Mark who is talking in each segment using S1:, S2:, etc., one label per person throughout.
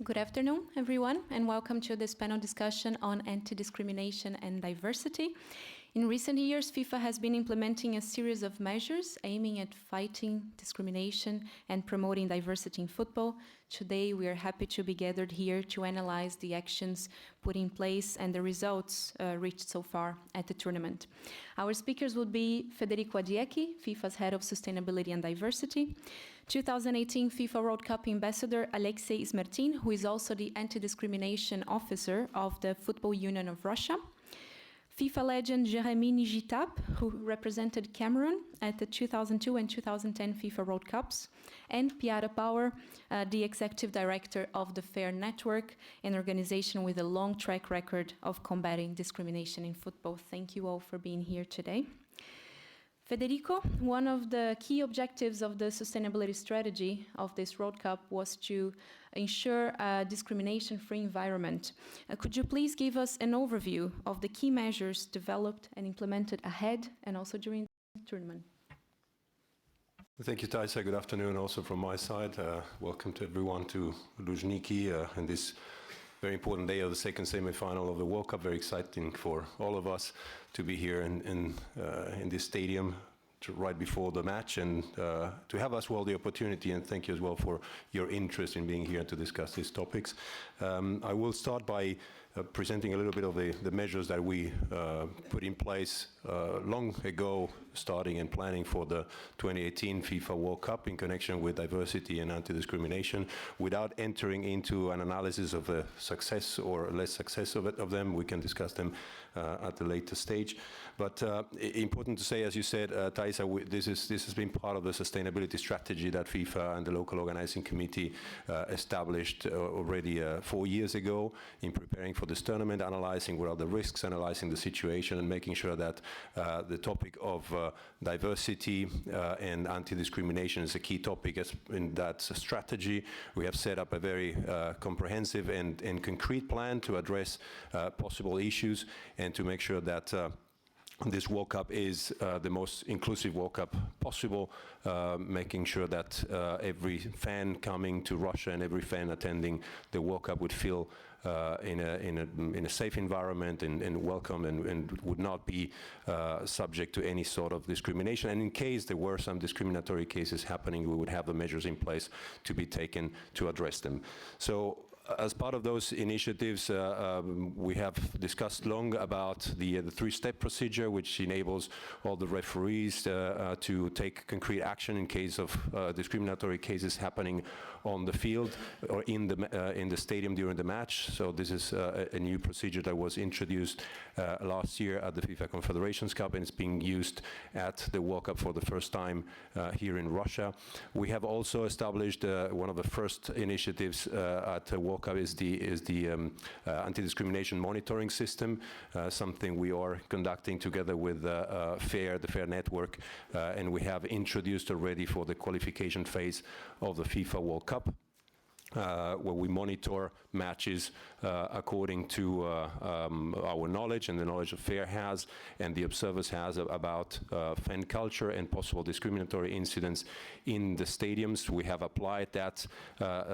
S1: Good afternoon, everyone, and welcome to this panel discussion on anti-discrimination and diversity. In recent years, FIFA has been implementing a series of measures aiming at fighting discrimination and promoting diversity in football. Today, we are happy to be gathered here to analyze the actions put in place and the results reached so far at the tournament. Our speakers will be Federico Addiechi, FIFA's Head of Sustainability and Diversity, 2018 FIFA World Cup Ambassador Alexey Smertin, who is also the Anti-Discrimination Officer of the Football Union of Russia, FIFA legend Geremi Njitap, who represented Cameroon at the 2002 and 2010 FIFA World Cups, and Piara Powar, the Executive Director of the FAIR Network, an organization with a long track record of combating discrimination in football. Thank you all for being here today. Federico, one of the key objectives of the sustainability strategy of this World Cup was to ensure a discrimination-free environment. Could you please give us an overview of the key measures developed and implemented ahead and also during the tournament?
S2: Thank you, Taisa. Good afternoon also from my side. Welcome to everyone to Luzhniki and this very important day of the second semi-final of the World Cup. Very exciting for all of us to be here in this stadium right before the match and to have as well the opportunity, and thank you as well for your interest in being here to discuss these topics. I will start by presenting a little bit of the measures that we put in place long ago, starting and planning for the 2018 FIFA World Cup in connection with diversity and anti-discrimination. Without entering into an analysis of the success or less success of them, we can discuss them at a later stage. But important to say, as you said, Taisa, this has been part of the sustainability strategy that FIFA and the local organizing committee established already 4 years ago in preparing for this tournament, analyzing what are the risks, analyzing the situation, and making sure that the topic of diversity and anti-discrimination is a key topic in that strategy. We have set up a very comprehensive and concrete plan to address possible issues and to make sure that this World Cup is the most inclusive World Cup possible, making sure that every fan coming to Russia and every fan attending the World Cup would feel in a safe environment and welcome and would not be subject to any sort of discrimination. And in case there were some discriminatory cases happening, we would have the measures in place to be taken to address them. So, as part of those initiatives, we have discussed long about the three-step procedure, which enables all the referees to take concrete action in case of discriminatory cases happening on the field or in the stadium during the match. So this is a new procedure that was introduced last year at the FIFA Confederations Cup, and it's being used at the World Cup for the first time here in Russia. We have also established one of the first initiatives at the World Cup is the anti-discrimination monitoring system, something we are conducting together with the FAIR Network, and we have introduced already for the qualification phase of the FIFA World Cup, where we monitor matches according to our knowledge and the knowledge that FAIR has and the observers has about fan culture and possible discriminatory incidents in the stadiums. We have applied that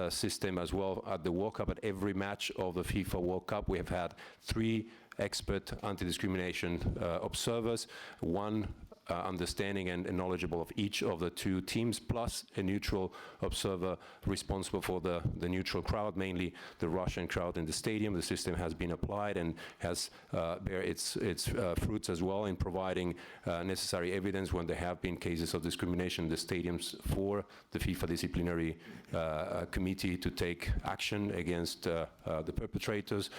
S2: system as well at the World Cup. At every match of the FIFA World Cup, we have had 3 expert anti-discrimination observers, one understanding and knowledgeable of each of the 2 teams, plus a neutral observer responsible for the neutral crowd, mainly the Russian crowd in the stadium. The system has been applied and has bear its fruits as well in providing necessary evidence when there have been cases of discrimination in the stadiums for the FIFA disciplinary committee to take action against the perpetrators.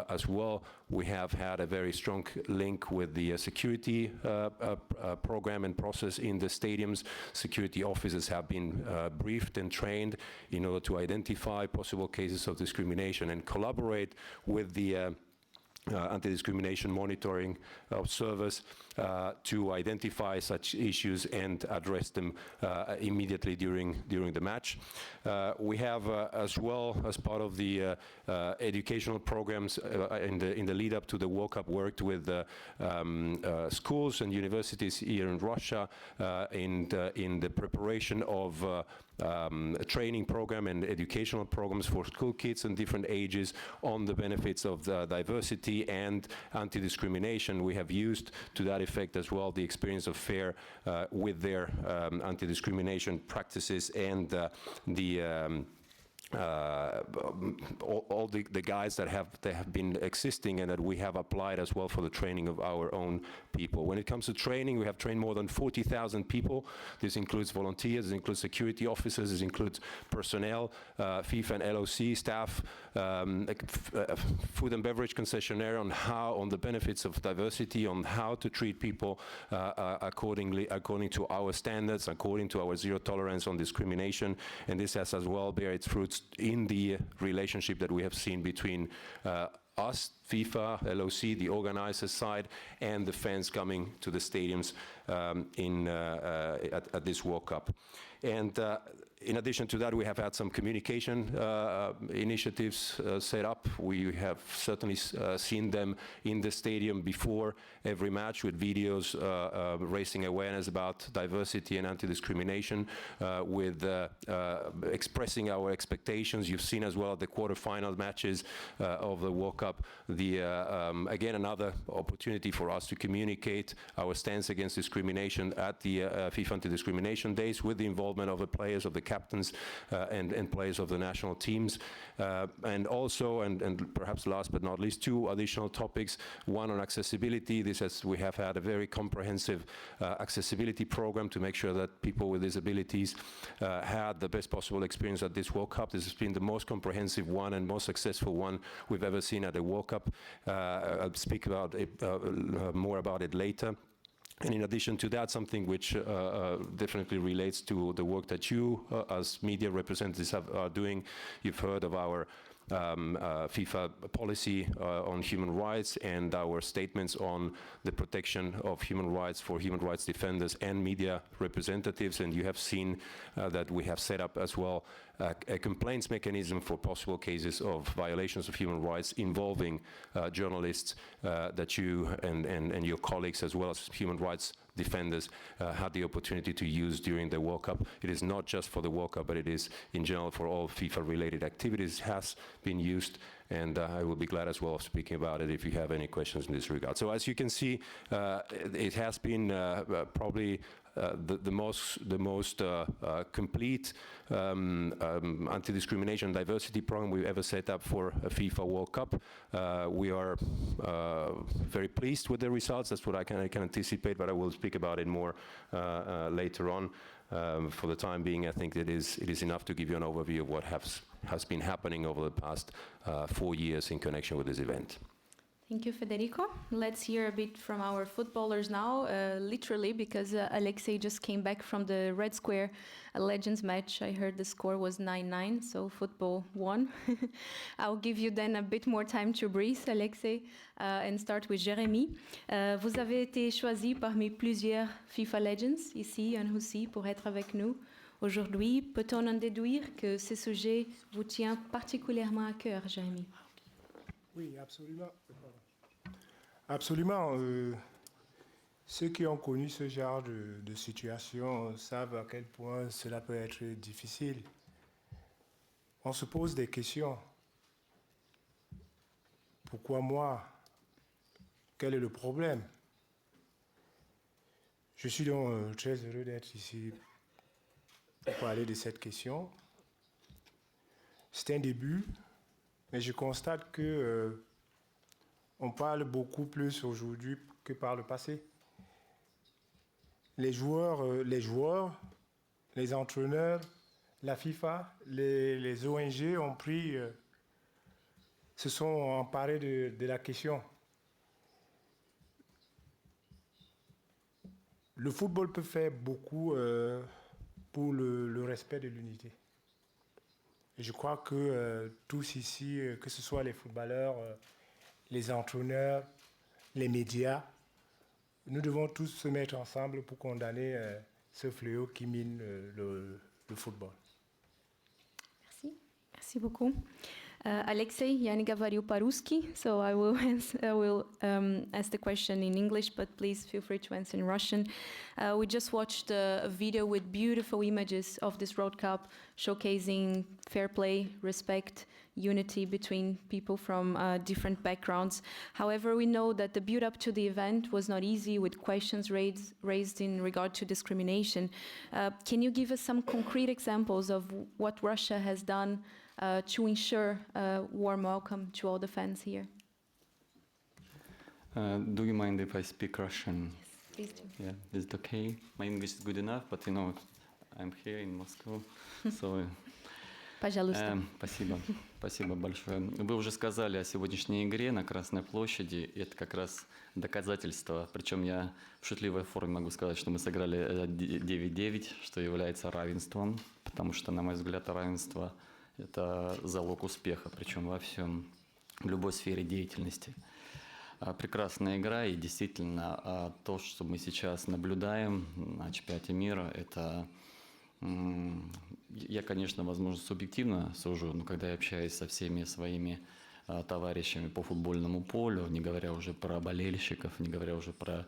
S2: As well, we have had a very strong link with the security program and process in the stadiums. Security officers have been briefed and trained in order to identify possible cases of discrimination and collaborate with the anti-discrimination monitoring observers to identify such issues and address them immediately during the match. We have as well, as part of the educational programs in the lead up to the World Cup, worked with schools and universities here in Russia in the preparation of training program and educational programs for school kids and different ages on the benefits of diversity and anti-discrimination. We have used to that effect as well the experience of FAIR with their anti-discrimination practices and all the guides that have been existing and that we have applied as well for the training of our own people. When it comes to training, we have trained more than 40,000 people. This includes volunteers, this includes security officers, this includes personnel, FIFA and LOC staff, food and beverage concessionaire on the benefits of diversity, on how to treat people according to our standards, according to our zero tolerance on discrimination, and this has as well bear its fruits in the relationship that we have seen between us, FIFA, LOC, the organizers side, and the fans coming to the stadiums at this World Cup. And in addition to that, we have had some communication initiatives set up. We have certainly seen them in the stadium before every match with videos raising awareness about diversity and anti-discrimination, with expressing our expectations. You've seen as well the quarterfinal matches of the World Cup. Again, another opportunity for us to communicate our stance against discrimination at the FIFA Anti-Discrimination Days with the involvement of the players, of the captains, and players of the national teams. And also, and perhaps last but not least, two additional topics. One on accessibility. We have had a very comprehensive accessibility program to make sure that people with disabilities had the best possible experience at this World Cup. This has been the most comprehensive one and most successful one we've ever seen at a World Cup. I'll speak about it, more about it later. And in addition to that, something which definitely relates to the work that you, as media representatives, are doing. You've heard of our FIFA policy on human rights and our statements on the protection of human rights for human rights defenders and media representatives. And you have seen that we have set up as well a complaints mechanism for possible cases of violations of human rights involving journalists that you and your colleagues, as well as human rights defenders, had the opportunity to use during the World Cup. It is not just for the World Cup, but it is in general for all FIFA-related activities. Has been used, and I will be glad as well of speaking about it if you have any questions in this regard. So as you can see, it has been probably the most complete anti-discrimination diversity program we've ever set up for a FIFA World Cup. We are very pleased with the results. That's what I can anticipate, but I will speak about it more later on. For the time being, I think it is enough to give you an overview of what has been happening over the past 4 years in connection with this event.
S1: Thank you, Federico. Let's hear a bit from our footballers now, literally, because Alexey just came back from the Red Square Legends match. I heard the score was 9-9, so football won. I'll give you then a bit more time to breathe, Alexey, and start with Geremi. Vous avez été choisi parmi plusieurs FIFA Legends, ici, en Russie, pour être avec nous aujourd'hui. Peut-on en déduire que ce sujet vous tient particulièrement à cœur, Geremi?
S3: Oui, absolument. Absolument. Ceux qui ont connu ce genre de situation savent à quel point cela peut être difficile. On se pose des questions. Pourquoi moi? Quel est le problème? Je suis donc très heureux d'être ici pour parler de cette question. C'est un début. Mais je constate que on parle beaucoup plus aujourd'hui que par le passé. Les joueurs, les entraîneurs, la FIFA, les ONG ont se sont emparés de la question. Le football peut faire beaucoup pour le respect de l'unité. Et je crois que tous ici, que ce soit les footballeurs, les entraîneurs, les médias, nous devons tous se mettre ensemble pour condamner ce fléau qui mine le football.
S1: Merci. Merci beaucoup. Alexey, я не говорю по-русски, so I will ask the question in English, but please feel free to answer in Russian. We just watched a video with beautiful images of this World Cup showcasing fair play, respect, unity between people from different backgrounds. However, we know that the build-up to the event was not easy, with questions raised in regard to discrimination. Can you give us some concrete examples of what Russia has done to ensure a warm welcome to all the fans here?
S4: Do you mind if I speak Russian?
S1: Please do.
S4: Yeah, is it okay? My English is good enough, but you know, I'm here in Moscow, so...
S1: Пожалуйста.
S4: Спасибо. Спасибо большое. Вы уже сказали о сегодняшней игре на Красной площади. И это как раз доказательство. Причем я в шутливой форме могу сказать, что мы сыграли 9-9, что является равенством, потому что, на мой взгляд, равенство – это залог успеха, причем во всем, в любой сфере деятельности. Прекрасная игра, и действительно то, что мы сейчас наблюдаем на чемпионате мира, это... Я, конечно, возможно, субъективно сужу, но когда я общаюсь со всеми своими товарищами по футбольному полю, не говоря уже про болельщиков, не говоря уже про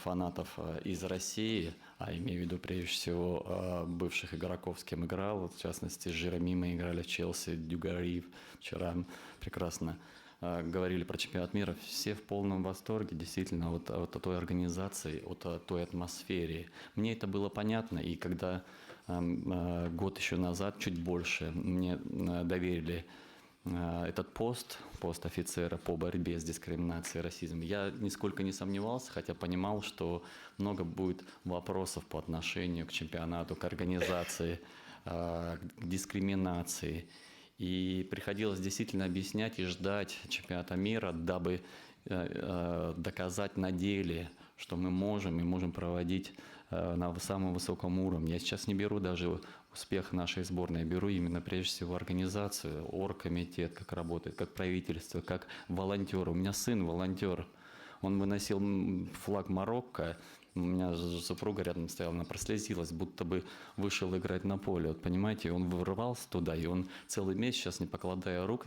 S4: фанатов из России, а имею в виду прежде всего бывших игроков, с кем играл, вот, в частности, с Geremi мы играли в Челси, Дюгари вчера прекрасно говорили про чемпионат мира, все в полном восторге, действительно, от той организации, от той атмосфере. Мне это было понятно, и когда год еще назад, чуть больше, мне доверили этот пост офицера по борьбе с дискриминацией и расизмом, я нисколько не сомневался, хотя понимал, что много будет вопросов по отношению к чемпионату, к организации, к дискриминации. И приходилось действительно объяснять и ждать чемпионата мира, дабы доказать на деле, что мы можем проводить на самом высоком уровне. Я сейчас не беру даже успех нашей сборной, я беру именно прежде всего организацию, оргкомитет, как работает, как правительство, как волонтер. У меня сын волонтер, он выносил флаг Марокко. У меня супруга рядом стояла, она прослезилась, будто бы вышел играть на поле. Вот понимаете, он вырвался туда, и он целый месяц, сейчас не покладая рук,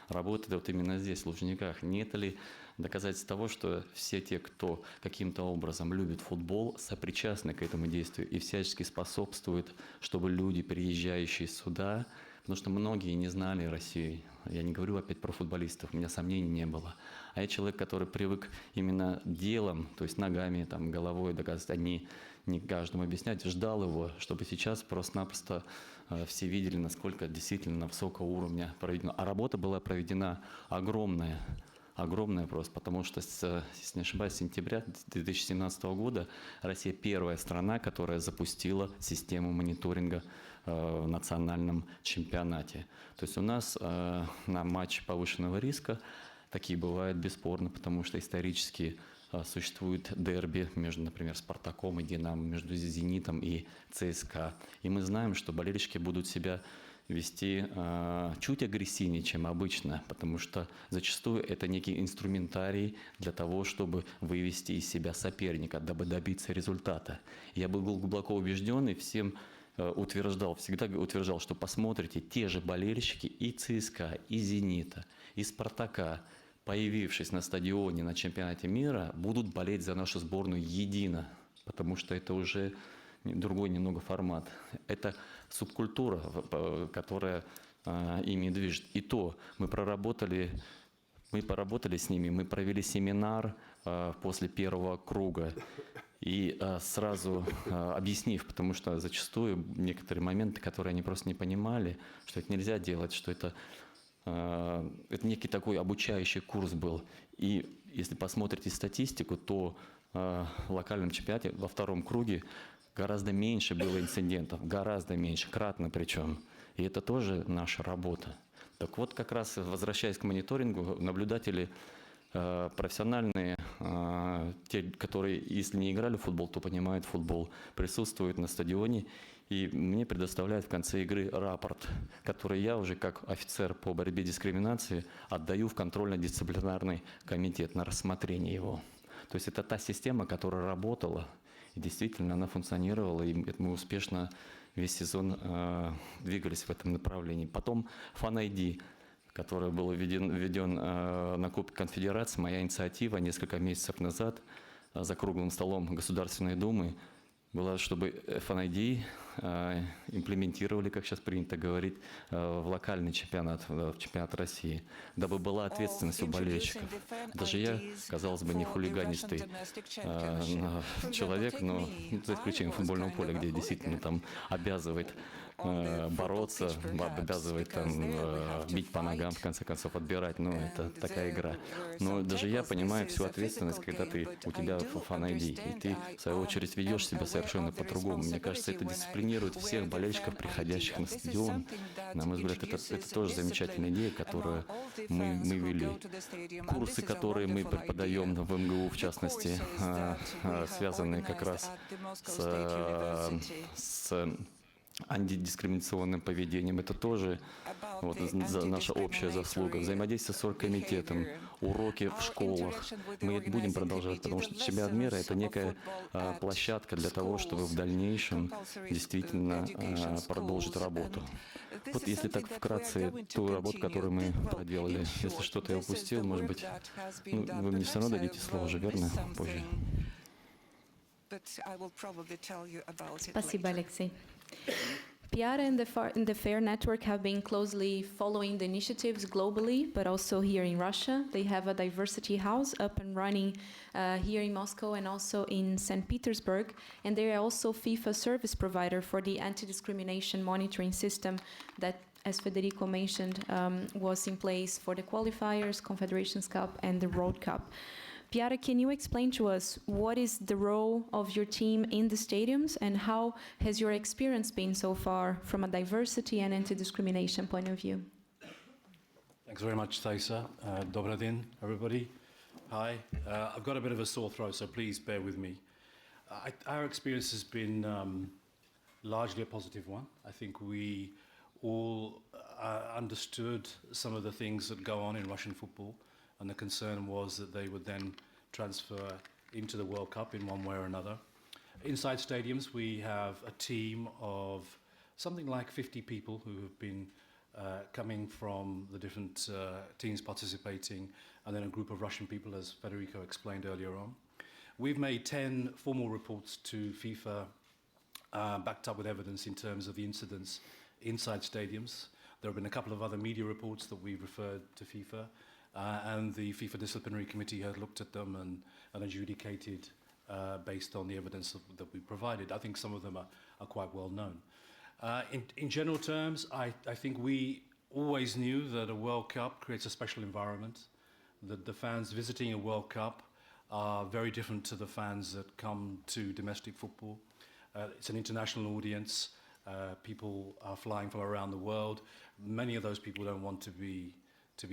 S4: работает вот именно здесь, в Лужниках. Не это ли доказательство того, что все те, кто каким-то образом любит футбол, сопричастны к этому действию и всячески способствуют, чтобы люди, приезжающие сюда, потому что многие не знали Россию. Я не говорю опять про футболистов, у меня сомнений не было. А я человек, который привык именно делом, то есть ногами, там, головой доказывать, а не каждому объяснять, ждал его, чтобы сейчас просто-напросто все видели, насколько действительно на высокого уровня проведено. А работа была проведена огромная просто, потому что, если не ошибаюсь, с сентября 2017 года Россия первая страна, которая запустила систему мониторинга в национальном чемпионате. То есть у нас на матче повышенного риска такие бывают бесспорно, потому что исторически существует дерби между, например, Спартаком и Динамо, между Зенитом и ЦСКА. И мы знаем, что болельщики будут себя вести чуть агрессивнее, чем обычно, потому что зачастую это некий инструментарий для того, чтобы вывести из себя соперника, дабы добиться результата. Я был глубоко убежден и всем всегда утверждал, что посмотрите, те же болельщики и ЦСКА, и Зенита, и Спартака, появившись на стадионе на чемпионате мира, будут болеть за нашу сборную едино, потому что это уже другой немного формат. Это субкультура, которая ими движет. И то мы поработали с ними, мы провели семинар после первого круга. И сразу объяснив, потому что зачастую некоторые моменты, которые они просто не понимали, что это нельзя делать, что это некий такой обучающий курс был. И если посмотрите статистику, то в локальном чемпионате во втором круге гораздо меньше было инцидентов, гораздо меньше, кратно причем. И это тоже наша работа. Так вот, как раз возвращаясь к мониторингу, наблюдатели профессиональные, те, которые, если не играли в футбол, то понимают футбол, присутствуют на стадионе, и мне предоставляют в конце игры рапорт, который я уже как офицер по борьбе с дискриминацией отдаю в контрольно-дисциплинарный комитет на рассмотрение его. То есть это та система, которая работала, и действительно она функционировала, и мы успешно весь сезон двигались в этом направлении. Потом Fan ID. который был введен на Кубке Конфедерации, моя инициатива несколько месяцев назад за круглым столом Государственной Думы была, чтобы FNID имплементировали, как сейчас принято говорить, в локальный чемпионат, в чемпионат России, дабы была ответственность у болельщиков. Даже я, казалось бы, не хулиганистый человек, но за исключением футбольного поля, где действительно там обязывает бороться, обязывает там бить по ногам, в конце концов, отбирать. Ну, это такая игра. Но даже я понимаю всю ответственность, когда у тебя FNID, и ты, в свою очередь, ведешь себя совершенно по-другому. Мне кажется, это дисциплинирует всех болельщиков, приходящих на стадион. На мой взгляд, это тоже замечательная идея, которую мы ввели. Курсы, которые мы преподаем в МГУ, в частности, связанные как раз с антидискриминационным поведением. Это тоже вот, наша общая заслуга. Взаимодействие с оргкомитетом, уроки в школах. Мы это будем продолжать, потому что чемпионат мира — это некая площадка для того, чтобы в дальнейшем действительно продолжить работу. Вот если так вкратце ту работу, которую мы проделали. Если что-то я упустил, может быть, вы мне все равно дадите слово же, верно? Позже.
S1: Спасибо, Alexey. Piara and the FAIR network have been closely following the initiatives globally, but also here in Russia. They have a diversity house up and running here in Moscow and also in St. Petersburg. And they are also FIFA service provider for the anti-discrimination monitoring system that, as Federico mentioned, was in place for the qualifiers, Confederations Cup, and the World Cup. Piara, can you explain to us what is the role of your team in the stadiums and how has your experience been so far from a diversity and anti-discrimination point of view?
S5: Thanks very much, Thaisa. Добрый день, everybody. Hi. I've got a bit of a sore throat, so please bear with me. Our experience has been largely a positive one. I think we all understood some of the things that go on in Russian football, and the concern was that they would then transfer into the World Cup in one way or another. Inside stadiums, we have a team of something like 50 people who have been coming from the different teams participating, and then a group of Russian people, as Federico explained earlier on. We've made 10 formal reports to FIFA, backed up with evidence in terms of the incidents inside stadiums. There have been a couple of other media reports that we've referred to FIFA, and the FIFA Disciplinary Committee has looked at them and adjudicated based on the evidence that we provided. I think some of them are quite well known. In general terms, I think we always knew that a World Cup creates a special environment, that the fans visiting a World Cup are very different to the fans that come to domestic football. It's an international audience. People are flying from around the world. Many of those people don't want to be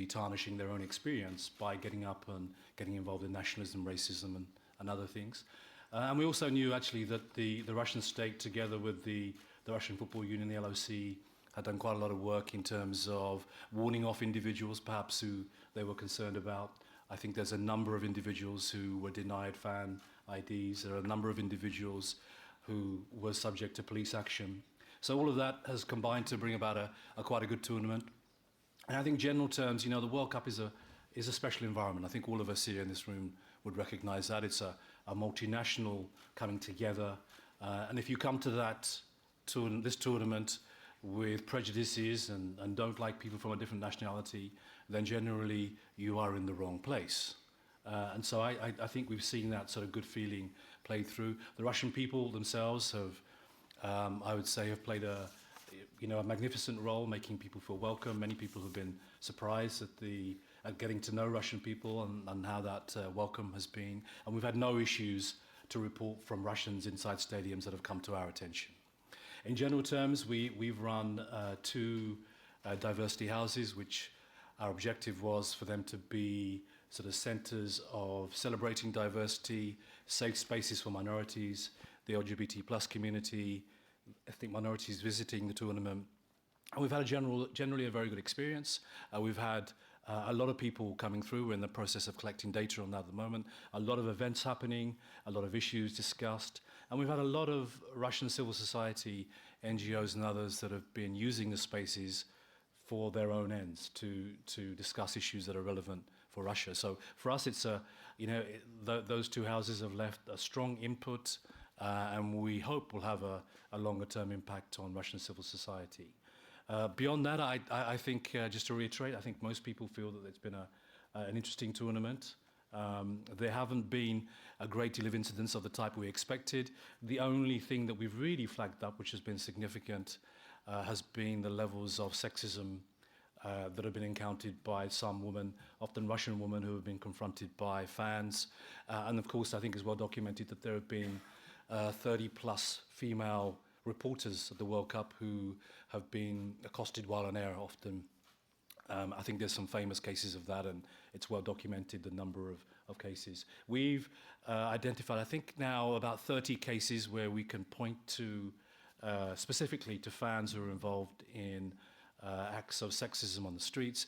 S5: tarnishing their own experience by getting up and getting involved in nationalism, racism, and other things. And we also knew actually that the Russian state, together with the Russian Football Union, the LOC, had done quite a lot of work in terms of warning off individuals perhaps who they were concerned about. I think there's a number of individuals who were denied fan IDs. There are a number of individuals who were subject to police action. So all of that has combined to bring about a quite a good tournament. And I think in general terms, you know, the World Cup is a special environment. I think all of us here in this room would recognize that. It's a multinational coming together. And if you come to this tournament with prejudices and don't like people from a different nationality, then generally you are in the wrong place. And so I think we've seen that sort of good feeling played through. The Russian people themselves have, I would say, have played a magnificent role, making people feel welcome. Many people have been surprised at getting to know Russian people and how that welcome has been. And we've had no issues to report from Russians inside stadiums that have come to our attention. In general terms, we've run 2 diversity houses, which our objective was for them to be sort of centers of celebrating diversity, safe spaces for minorities, the LGBT plus community, ethnic minorities visiting the tournament. And we've had generally a very good experience. We've had a lot of people coming through. We're in the process of collecting data on that at the moment. A lot of events happening, a lot of issues discussed. And we've had a lot of Russian civil society, NGOs and others that have been using the spaces for their own ends, to discuss issues that are relevant for Russia. So for us, it's those two houses have left a strong input, and we hope will have a longer-term impact on Russian civil society. Beyond that, I think, just to reiterate, I think most people feel that it's been an interesting tournament. There haven't been a great deal of incidents of the type we expected. The only thing that we've really flagged up, which has been significant, has been the levels of sexism that have been encountered by some women, often Russian women, who have been confronted by fans. And of course, I think it's well documented that there have been 30-plus female reporters at the World Cup who have been accosted while on air often. I think there's some famous cases of that, and it's well documented, the number of cases. We've identified, I think now, about 30 cases where we can point to specifically to fans who are involved in acts of sexism on the streets.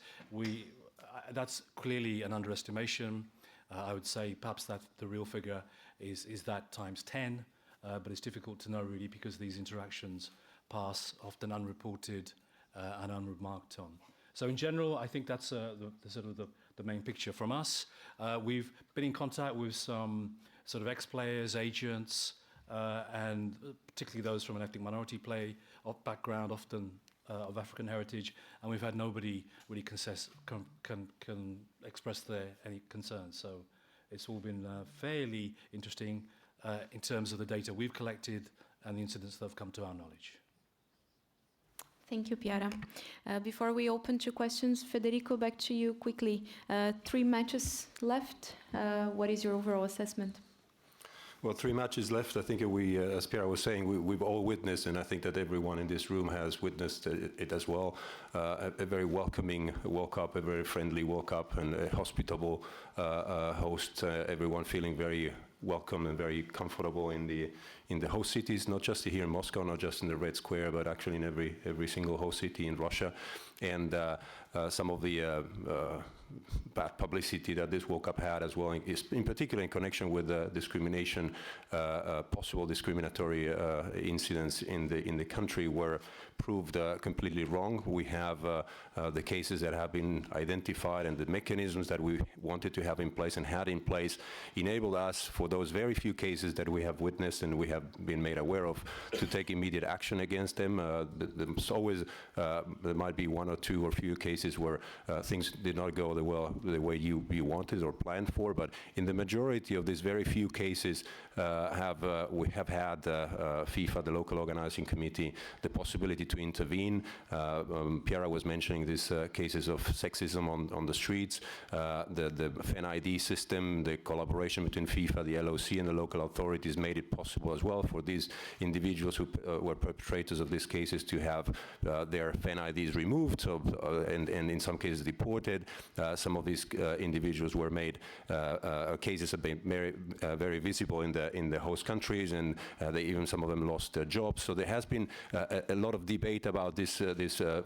S5: That's clearly an underestimation. I would say perhaps that the real figure is that times 10, but it's difficult to know really because these interactions pass often unreported and unremarked on. So in general, I think that's the main picture from us. We've been in contact with some sort of ex-players, agents, and particularly those from an ethnic minority background, often of African heritage, and we've had nobody really can express any concerns. So it's all been fairly interesting in terms of the data we've collected and the incidents that have come to our knowledge.
S1: Thank you, Piara. Before we open to questions, Federico, back to you quickly. 3 matches left. What is your overall assessment?
S2: Well, 3 matches left. I think we, as Piara was saying, we've all witnessed, and I think that everyone in this room has witnessed it as well, a very welcoming World Cup, a very friendly World Cup, and a hospitable host, everyone feeling very welcome and very comfortable in the host cities, not just here in Moscow, not just in the Red Square, but actually in every single host city in Russia. And some of the bad publicity that this World Cup had as well, is in particular in connection with discrimination, possible discriminatory incidents in the country, were proved completely wrong. We have the cases that have been identified, and the mechanisms that we wanted to have in place and had in place enabled us, for those very few cases that we have witnessed and we have been made aware of, to take immediate action against them. There's always, there might be 1 or 2 or few cases where things did not go the way you wanted or planned for, but in the majority of these very few cases we have had FIFA, the local organizing committee, the possibility to intervene. Piara was mentioning these cases of sexism on the streets, the fan ID system, the collaboration between FIFA, the LOC, and the local authorities made it possible as well for these individuals who were perpetrators of these cases to have their fan IDs removed, and in some cases deported. Some of these individuals were made, cases have been very visible in the host countries, and even some of them lost their jobs. So there has been a lot of debate about this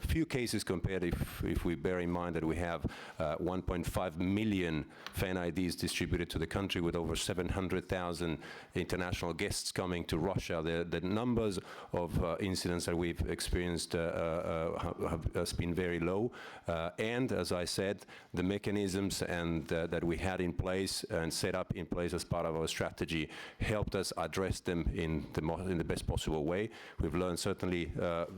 S2: few cases compared, if we bear in mind that we have 1.5 million fan IDs distributed to the country, with over 700,000 international guests coming to Russia. The numbers of incidents that we've experienced has been very low, and as I said, the mechanisms that we had in place and set up in place as part of our strategy helped us address them in the best possible way. We've learned certainly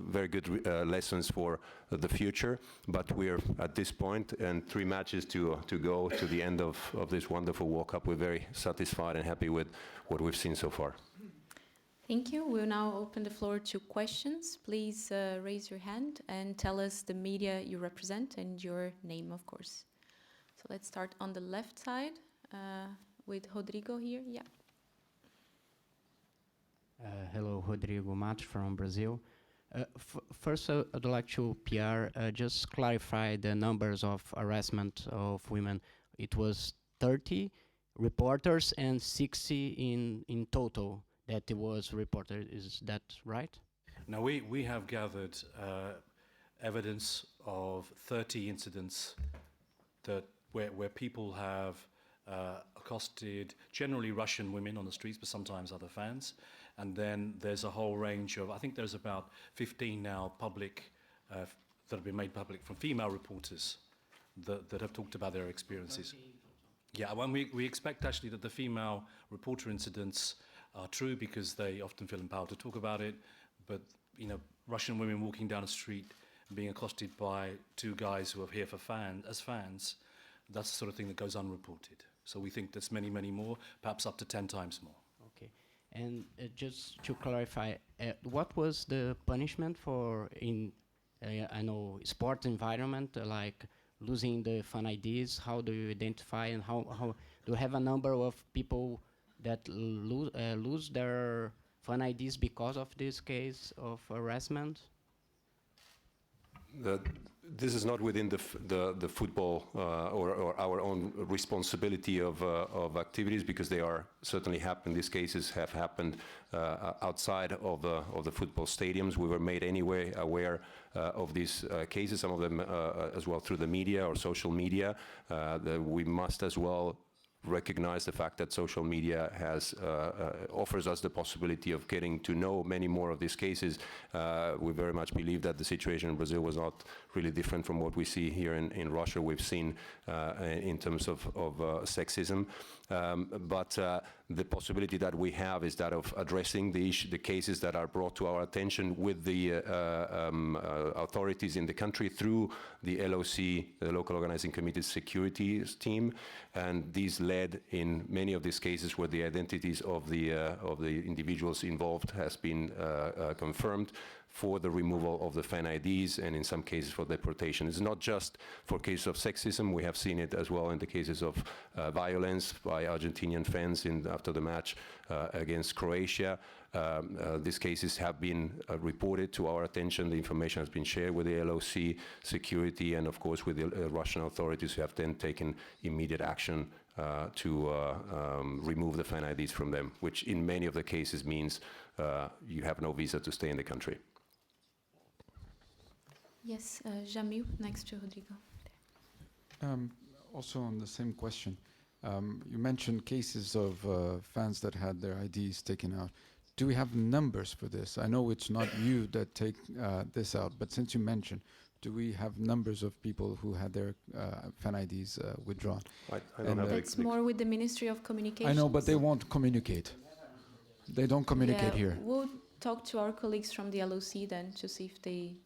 S2: very good lessons for the future, but we're at this point, and 3 matches to go to the end of this wonderful World Cup. We're very satisfied and happy with what we've seen so far.
S1: Thank you. We'll now open the floor to questions. Please raise your hand and tell us the media you represent and your name, of course. So let's start on the left side with Rodrigo here. Yeah.
S6: Hello, Rodrigo Matos from Brazil. First, I'd like to, Piara, just clarify the numbers of harassment of women. It was 30 reporters and 60 in total that it was reported. Is that right?
S5: Now, we have gathered evidence of 30 incidents where people have accosted generally Russian women on the streets, but sometimes other fans. And then there's a whole range of, I think there's about 15 now public that have been made public from female reporters that have talked about their experiences. Yeah, well, we expect actually that the female reporter incidents are true because they often feel empowered to talk about it. But, you know, Russian women walking down a street being accosted by two guys who are here for as fans, that's the sort of thing that goes unreported. So we think there's many, many more, perhaps up to 10 times more.
S6: Okay. And just to clarify, what was the punishment for in, I know, sport environment, like losing the fan IDs? How do you identify, and how do you have a number of people that lose their fan IDs because of this case of harassment?
S2: This is not within the football or our own responsibility of activities, because they are certainly happen. These cases have happened outside of the football stadiums. We were made anyway aware of these cases, some of them as well through the media or social media. We must as well recognize the fact that social media has offers us the possibility of getting to know many more of these cases. We very much believe that the situation in Brazil was not really different from what we see here in Russia. We've seen in terms of sexism, but the possibility that we have is that of addressing the cases that are brought to our attention with the authorities in the country through the LOC, the Local Organizing Committee's security team, and these led in many of these cases where the identities of the individuals involved has been confirmed, for the removal of the fan IDs, and in some cases for deportation. It's not just for cases of sexism. We have seen it as well in the cases of violence by Argentinian fans after the match against Croatia. These cases have been reported to our attention. The information has been shared with the LOC security and, of course, with the Russian authorities, who have then taken immediate action to remove the fan IDs from them, which in many of the cases means you have no visa to stay in the country.
S1: Yes, Jamil, next to Rodrigo.
S7: Also on the same question, you mentioned cases of fans that had their IDs taken out. Do we have numbers for this? I know it's not you that take this out, but since you mentioned, do we have numbers of people who had their fan IDs withdrawn?
S2: I don't have
S1: That's more with the Ministry of Communication.
S7: I know, but they won't communicate. They don't communicate here.
S1: We'll talk to our colleagues from the LOC then to see if they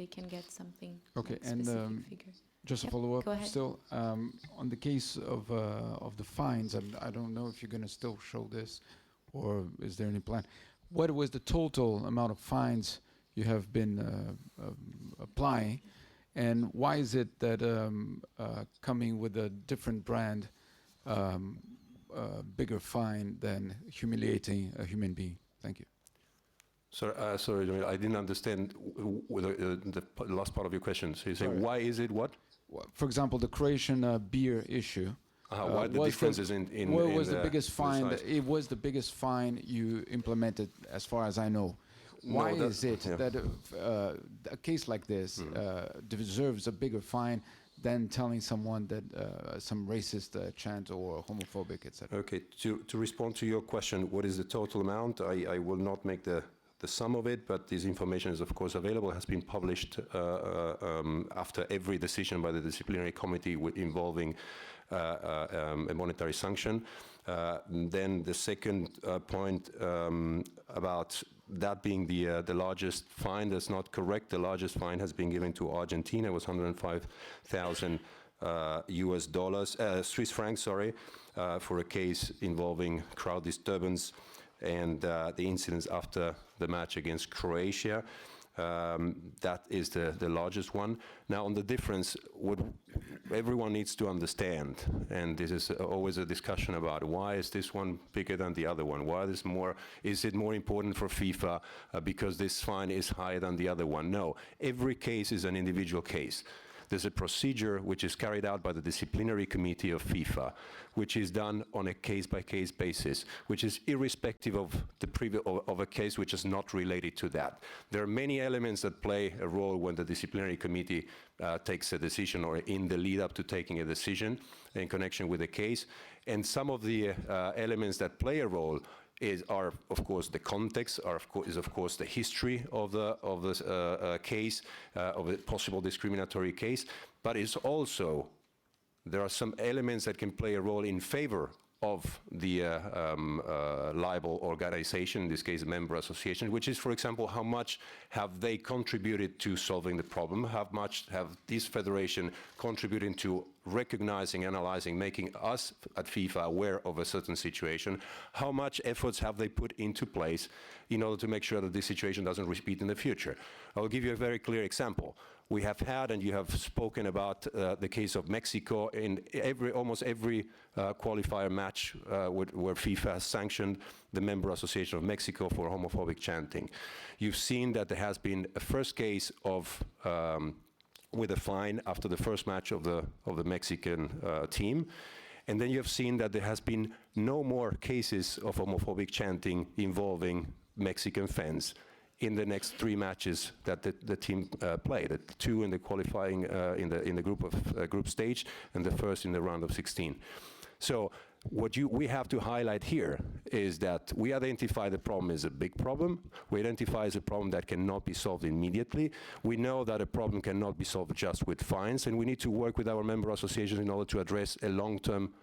S1: can get something.
S7: Okay,
S1: like
S7: and
S1: specific figure.
S7: just
S1: Yep,
S7: a follow-up
S1: go ahead.
S7: still, on the case of the fines, and I don't know if you're going to still show this, or is there any plan? What was the total amount of fines you have been applying, and why is it that coming with a different brand, bigger fine than humiliating a human being? Thank you.
S2: Sorry, Jamil, I didn't understand the last part of your question. So you say, why is it what?
S7: For example, the Croatian beer issue.
S2: Why the differences in
S7: what was the biggest fine?
S2: size?
S7: It was the biggest fine you implemented, as far as I know. Why is it that a case like this deserves a bigger fine than telling someone that some racist chant or homophobic, etc.?
S2: Okay, to respond to your question, what is the total amount? I will not make the sum of it, but this information is of course available, has been published after every decision by the disciplinary committee involving a monetary sanction. Then the second point about that being the largest fine, that's not correct. The largest fine has been given to Argentina. It was 105,000 Swiss francs, sorry, for a case involving crowd disturbance and the incidents after the match against Croatia. That is the largest one. Now, on the difference, what everyone needs to understand, and this is always a discussion about, why is this one bigger than the other one? Why is it more important for FIFA because this fine is higher than the other one? No, every case is an individual case. There's a procedure which is carried out by the disciplinary committee of FIFA, which is done on a case-by-case basis, which is irrespective of of a case which is not related to that. There are many elements that play a role when the disciplinary committee takes a decision, or in the lead-up to taking a decision in connection with a case. And some of the elements that play a role are of course the context, is of course the history of the case, of a possible discriminatory case, but it's also there are some elements that can play a role in favor of the liable organization, in this case, a member association, which is, for example, how much have they contributed to solving the problem? How much have this federation contributed to recognizing, analyzing, making us at FIFA aware of a certain situation? How much efforts have they put into place in order to make sure that this situation doesn't repeat in the future? I'll give you a very clear example. We have had, and you have spoken about the case of Mexico in almost every qualifier match where FIFA has sanctioned the member association of Mexico for homophobic chanting. You've seen that there has been a first case of with a fine after the first match of the Mexican team, and then you have seen that there has been no more cases of homophobic chanting involving Mexican fans in the next 3 matches that the team played, 2 in the qualifying in the group stage, and the first in the round of 16. So what we have to highlight here is that we identify the problem as a big problem. We identify as a problem that cannot be solved immediately. We know that a problem cannot be solved just with fines, and we need to work with our member associations in order to address a long-term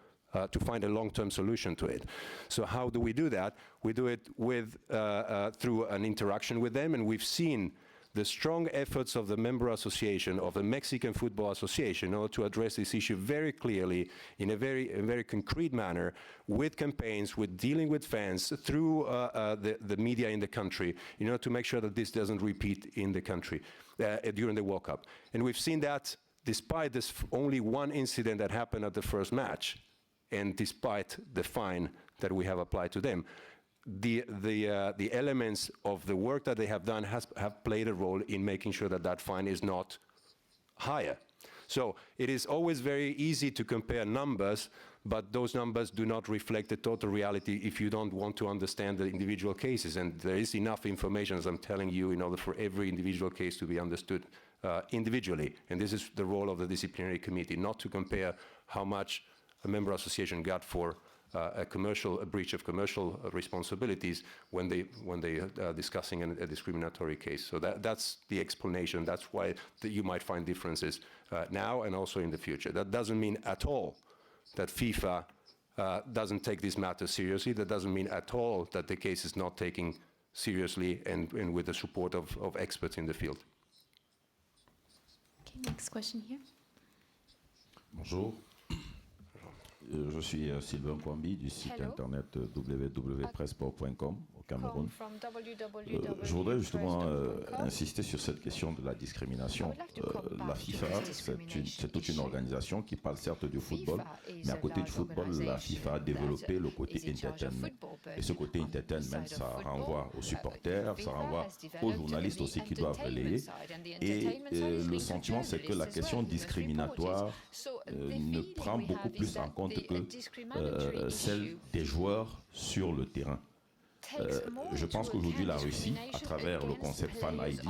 S2: to find a long-term solution to it. So how do we do that? We do it with through an interaction with them, and we've seen the strong efforts of the member association of the Mexican Football Association in order to address this issue very clearly in a very concrete manner, with campaigns, with dealing with fans through the media in the country, in order to make sure that this doesn't repeat in the country during the World Cup. And we've seen that despite this only one incident that happened at the first match, and despite the fine that we have applied to them, the elements of the work that they have done have played a role in making sure that that fine is not higher. So it is always very easy to compare numbers, but those numbers do not reflect the total reality if you don't want to understand the individual cases. And there is enough information, as I'm telling you, in order for every individual case to be understood individually. And this is the role of the disciplinary committee, not to compare how much a member association got for a breach of commercial responsibilities when they are discussing a discriminatory case. So that's the explanation. That's why you might find differences now and also in the future. That doesn't mean at all that FIFA doesn't take this matter seriously. That doesn't mean at all that the case is not taken seriously and with the support of experts in the field.
S1: Okay, next question here.
S8: Bonjour. Je suis Sylvain Kwambi du site internet www.pressport.com au Cameroun. Je voudrais justement insister sur cette question de la discrimination. La FIFA, c'est toute une organisation qui parle certes du football, mais à côté du football, la FIFA a développé le côté entertainment. Et ce côté entertainment, ça renvoie aux supporters, ça renvoie aux journalistes aussi qui doivent relayer. Et le sentiment, c'est que la question discriminatoire ne prend beaucoup plus en compte que celle des joueurs sur le terrain. Je pense qu'aujourd'hui, la Russie, à travers le concept Fan ID,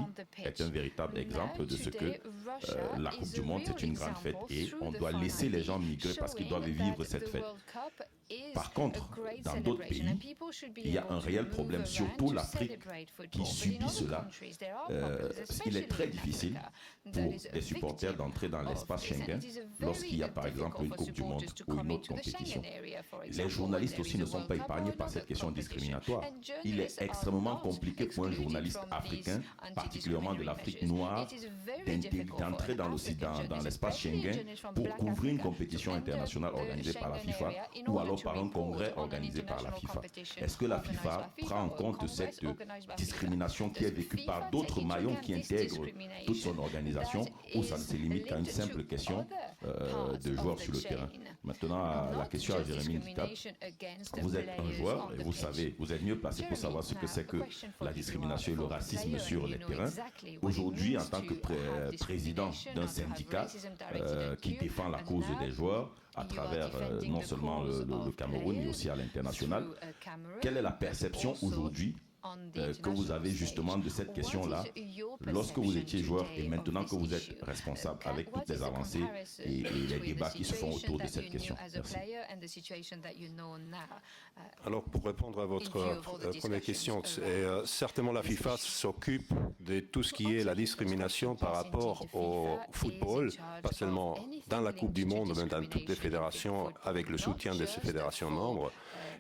S8: est un véritable exemple de ce que la Coupe du Monde, c'est une grande fête et on doit laisser les gens migrer parce qu'ils doivent vivre cette fête. Par contre, dans d'autres pays, il y a un réel problème, surtout l'Afrique qui subit cela. Il est très difficile pour des supporters d'entrer dans l'espace Schengen lorsqu'il y a par exemple une Coupe du Monde ou une autre compétition. Les journalistes aussi ne sont pas épargnés par cette question discriminatoire. Il est extrêmement compliqué pour un journaliste africain, particulièrement de l'Afrique noire, d'entrer dans l'espace Schengen pour couvrir une compétition internationale organisée par la FIFA ou alors par un congrès organisé par la FIFA. Est-ce que la FIFA prend en compte cette discrimination qui est vécue par d'autres maillons qui intègrent toute son organisation ou ça ne se limite qu'à une simple question de joueurs sur le terrain? Maintenant, la question à Geremi Njitap. Vous êtes un joueur et vous savez, vous êtes mieux placé pour savoir ce que c'est que la discrimination et le racisme sur les terrains. Aujourd'hui, en tant que président d'un syndicat qui défend la cause des joueurs, à travers non seulement le Cameroun, mais aussi à l'international. Quelle est la perception aujourd'hui que vous avez justement de cette question-là lorsque vous étiez joueur et maintenant que vous êtes responsable avec toutes les avancées et les débats qui se font autour de cette question. Merci.
S2: Alors, pour répondre à votre première question, certainement la FIFA s'occupe de tout ce qui est la discrimination par rapport au football, pas seulement dans la Coupe du Monde, mais dans toutes les fédérations, avec le soutien de ces fédérations membres.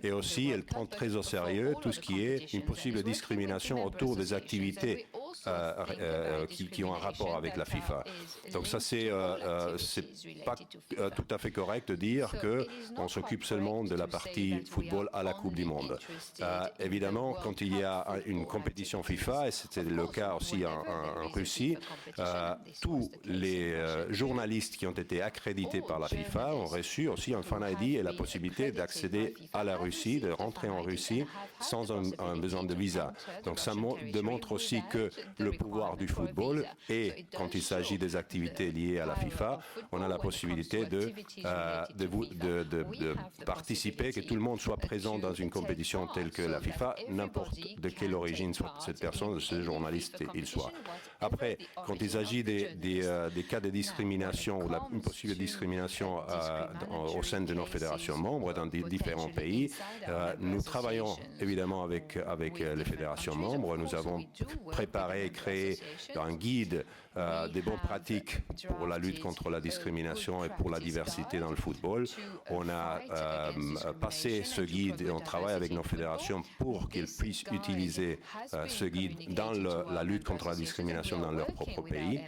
S2: Et aussi, elle prend très au sérieux tout ce qui est une possible discrimination autour des activités qui ont un rapport avec la FIFA. Donc ça, c'est pas tout à fait correct de dire qu'on s'occupe seulement de la partie football à la Coupe du Monde. Évidemment, quand il y a une compétition FIFA, et c'était le cas aussi en Russie, tous les journalistes qui ont été accrédités par la FIFA ont reçu aussi un fan ID et la possibilité d'accéder à la Russie, de rentrer en Russie sans un besoin de visa. Donc ça démontre aussi que le pouvoir du football, et quand il s'agit des activités liées à la FIFA, on a la possibilité de participer, que tout le monde soit présent dans une compétition telle que la FIFA, n'importe de quelle origine soit cette personne, de ce journaliste il soit. Après, quand il s'agit des cas de discrimination ou une possible discrimination au sein de nos fédérations membres dans différents pays, nous travaillons évidemment avec les fédérations membres. Nous avons préparé et créé un guide des bonnes pratiques pour la lutte contre la discrimination et pour la diversité dans le football. On a passé ce guide et on travaille avec nos fédérations pour qu'ils puissent utiliser ce guide dans la lutte contre la discrimination dans leur propre pays.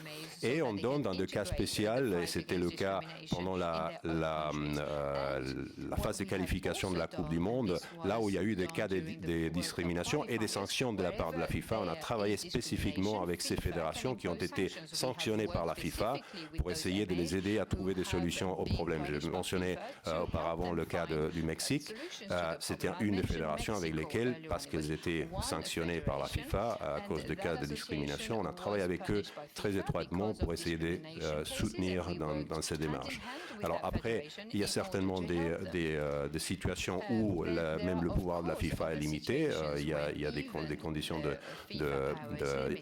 S2: Et on donne dans des cas spéciaux, et c'était le cas pendant la phase de qualification de la Coupe du Monde, là où il y a eu des cas de discrimination et des sanctions de la part de la FIFA. On a travaillé spécifiquement avec ces fédérations qui ont été sanctionnées par la FIFA pour essayer de les aider à trouver des solutions aux problèmes. J'ai mentionné auparavant le cas du Mexique. C'était une des fédérations avec lesquelles, parce qu'elles étaient sanctionnées par la FIFA à cause de cas de discrimination, on a travaillé avec eux très étroitement pour essayer de soutenir dans ces démarches. Alors après, il y a certainement des situations où même le pouvoir de la FIFA est limité. Il y a des conditions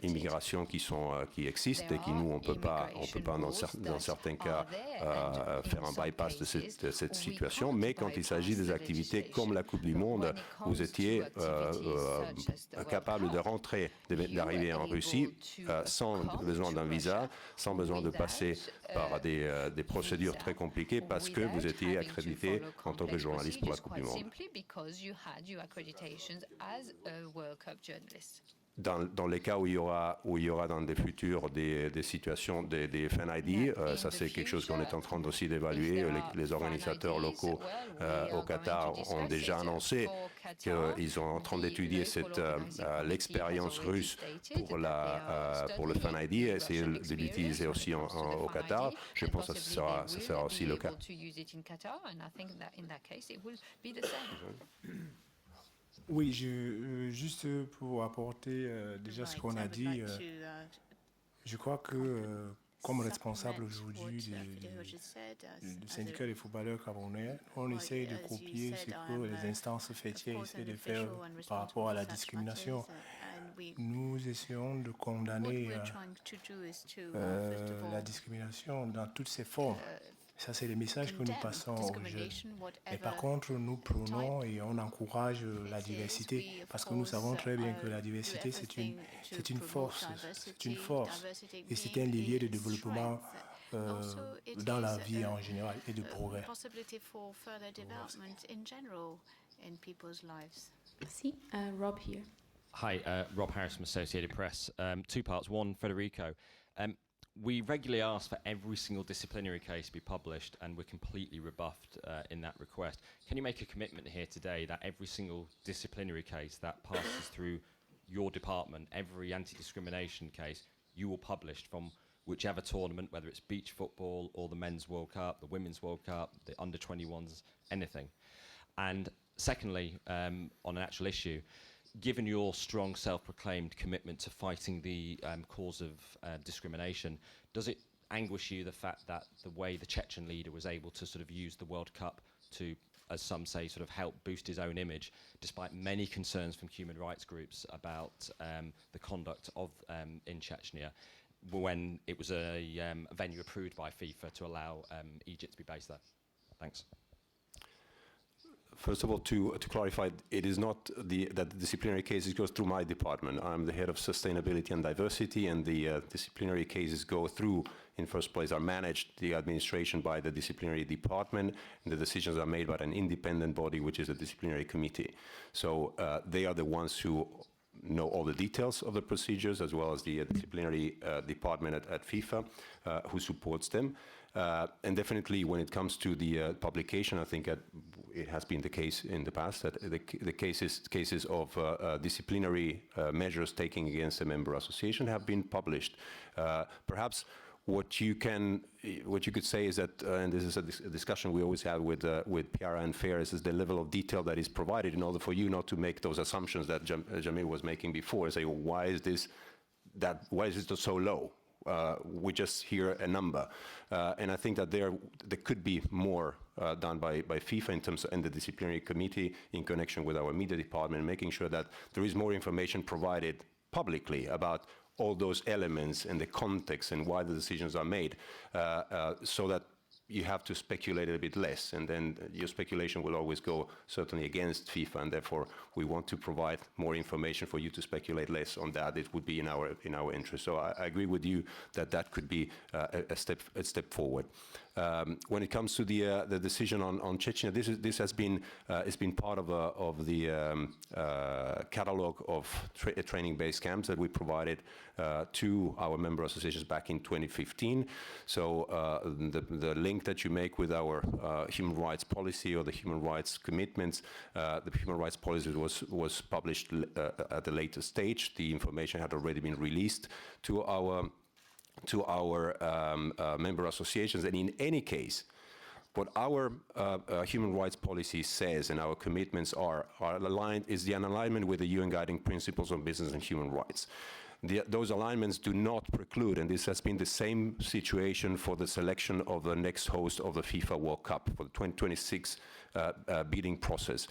S2: d'immigration qui existent et qui nous on peut pas dans certains cas faire un bypass de cette situation. Mais quand il s'agit des activités comme la Coupe du Monde, vous étiez capable de rentrer, d'arriver en Russie sans besoin d'un visa, sans besoin de passer par des procédures très compliquées parce que vous étiez accrédité en tant que journaliste pour la Coupe du Monde. Dans les cas où il y aura dans des futurs des situations, des fan ID, ça c'est quelque chose qu'on est en train aussi d'évaluer. Les organisateurs locaux au Qatar ont déjà annoncé qu'ils sont en train d'étudier l'expérience russe pour le fan ID et essayer de l'utiliser aussi au Qatar. Je pense que ça sera aussi le cas.
S3: Oui, juste pour apporter déjà ce qu'on a dit, je crois que comme responsable aujourd'hui du syndicat des footballeurs camerounais, on essaye de copier ce que les instances fêtières essaient de faire par rapport à la discrimination. Nous essayons de condamner la discrimination dans toutes ses formes. Ça, c'est le message que nous passons aux jeunes. Mais par contre, nous prônons et on encourage la diversité parce que nous savons très bien que la diversité, c'est une force. C'est une force. Et c'est un levier de développement dans la vie en général et de progrès.
S1: Merci. Rob here.
S9: Hi, Rob Harris from Associated Press. Two parts. One, Federico. We regularly ask for every single disciplinary case to be published, and we're completely rebuffed in that request. Can you make a commitment here today that every single disciplinary case that passes through your department, every anti-discrimination case, you will publish from whichever tournament, whether it's beach football or the Men's World Cup, the Women's World Cup, the Under-21s, anything? And secondly, on an actual issue, given your strong self-proclaimed commitment to fighting the cause of discrimination, does it anguish you the fact that the way the Chechen leader was able to sort of use the World Cup to as some say, sort of help boost his own image, despite many concerns from human rights groups about the conduct of in Chechnya, when it was a venue approved by FIFA to allow Egypt to be based there. Thanks.
S2: First of all, to clarify, it is not that the disciplinary cases goes through my department. I'm the head of sustainability and diversity, and the disciplinary cases go through, in first place, are managed, the administration, by the disciplinary department, and the decisions are made by an independent body, which is a disciplinary committee. So they are the ones who know all the details of the procedures, as well as the disciplinary department at FIFA, who supports them. And definitely, when it comes to the publication, I think it has been the case in the past that the cases of disciplinary measures taken against a member association have been published. Perhaps what you could say is that, and this is a discussion we always have with Piara and FAIR, is the level of detail that is provided in order for you not to make those assumptions that Jamil was making before. Say, why is it so low? We just hear a number, and I think that there could be more done by FIFA in terms of, and the disciplinary committee in connection with our media department, making sure that there is more information provided publicly about all those elements and the context and why the decisions are made, so that you have to speculate a bit less, and then your speculation will always go certainly against FIFA, and therefore we want to provide more information for you to speculate less on that. It would be in our interest. So I agree with you that could be a step forward. When it comes to the decision on Chechnya, this has been part of the catalog of training-based camps that we provided to our member associations back in 2015. So the link that you make with our human rights policy or the human rights commitments, the human rights policy was published at a later stage. The information had already been released to our member associations, and in any case, what our human rights policy says and our commitments are aligned, is the alignment with the UN Guiding Principles on Business and Human Rights. Those alignments do not preclude, and this has been the same situation for the selection of the next host of the FIFA World Cup for the 2026 bidding process.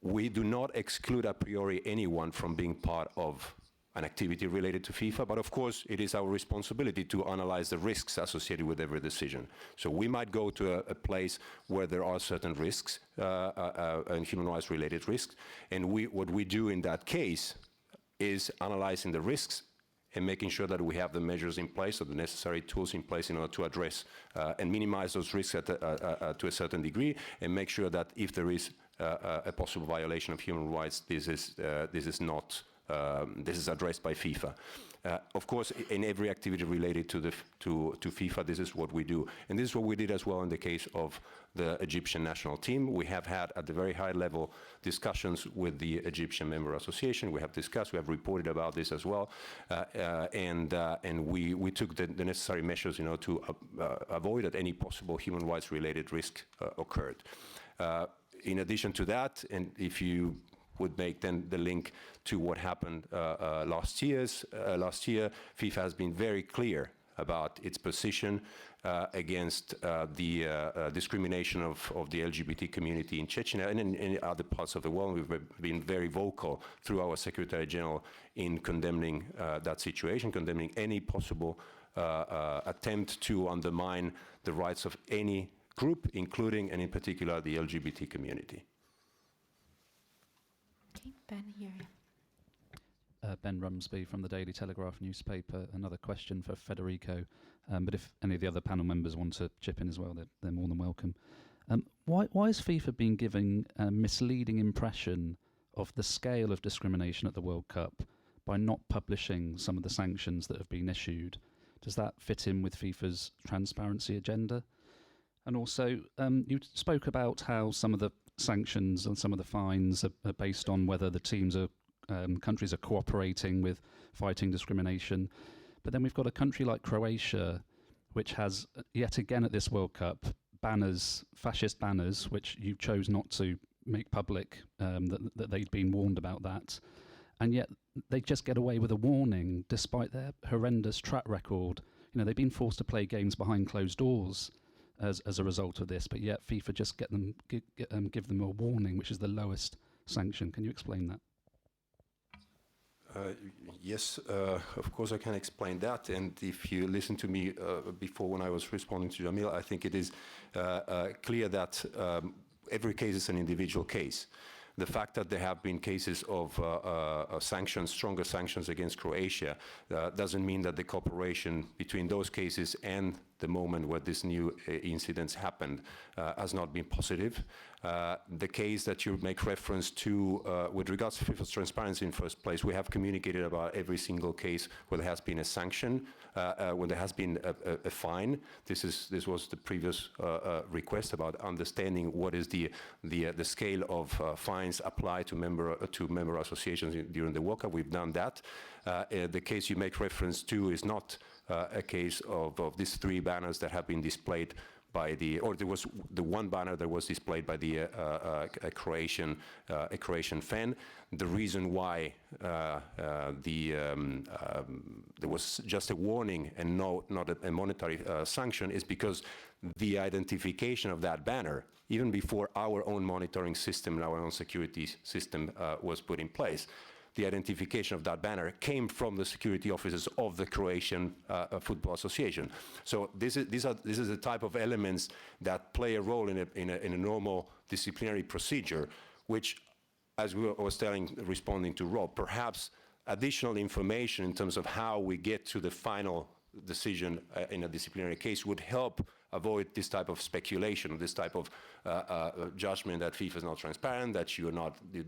S2: We do not exclude a priori anyone from being part of an activity related to FIFA, but of course it is our responsibility to analyze the risks associated with every decision. So we might go to a place where there are certain risks and human rights related risks, and what we do in that case is analyzing the risks and making sure that we have the measures in place or the necessary tools in place in order to address and minimize those risks to a certain degree, and make sure that if there is a possible violation of human rights, this is addressed by FIFA. Of course, in every activity related to FIFA, this is what we do. And this is what we did as well in the case of the Egyptian national team. We have had, at the very high level, discussions with the Egyptian Member Association. We have discussed, we have reported about this as well. And we took the necessary measures, to avoid that any possible human rights related risk occurred. In addition to that, and if you would make then the link to what happened last year, FIFA has been very clear about its position against the discrimination of the LGBT community in Chechnya and in other parts of the world. We've been very vocal through our Secretary General in condemning that situation, condemning any possible attempt to undermine the rights of any group, including and in particular the LGBT community.
S1: Okay, Ben here.
S10: Ben Rumsby from the Daily Telegraph newspaper. Another question for Federico, but if any of the other panel members want to chip in as well, they're more than welcome. Why has FIFA been giving a misleading impression of the scale of discrimination at the World Cup by not publishing some of the sanctions that have been issued? Does that fit in with FIFA's transparency agenda? And also, you spoke about how some of the sanctions and some of the fines are based on whether the teams are countries are cooperating with fighting discrimination. But then we've got a country like Croatia, which has, yet again at this World Cup, banners, fascist banners, which you chose not to make public, that they'd been warned about that. And yet they just get away with a warning despite their horrendous track record. They've been forced to play games behind closed doors as a result of this, but yet FIFA just give them a warning, which is the lowest sanction. Can you explain that?
S2: Yes, of course I can explain that. And if you listen to me before when I was responding to Jamil, I think it is clear that every case is an individual case. The fact that there have been cases of sanctions, stronger sanctions against Croatia, doesn't mean that the cooperation between those cases and the moment where this new incidents happened has not been positive. The case that you make reference to with regards to FIFA's transparency in first place, we have communicated about every single case where there has been a sanction, when there has been a fine. This was the previous request about understanding what is the scale of fines applied to member associations during the World Cup. We've done that. The case you make reference to is not a case of these 3 banners that have been displayed by there was the one banner that was displayed by a Croatian fan. The reason why there was just a warning and not a monetary sanction is because the identification of that banner, even before our own monitoring system and our own security system was put in place, the identification of that banner came from the security officers of the Croatian Football Association. So this is the type of elements that play a role in a normal disciplinary procedure, which, as I was responding to Rob, perhaps additional information in terms of how we get to the final decision in a disciplinary case would help avoid this type of speculation, this type of judgment that FIFA is not transparent, that you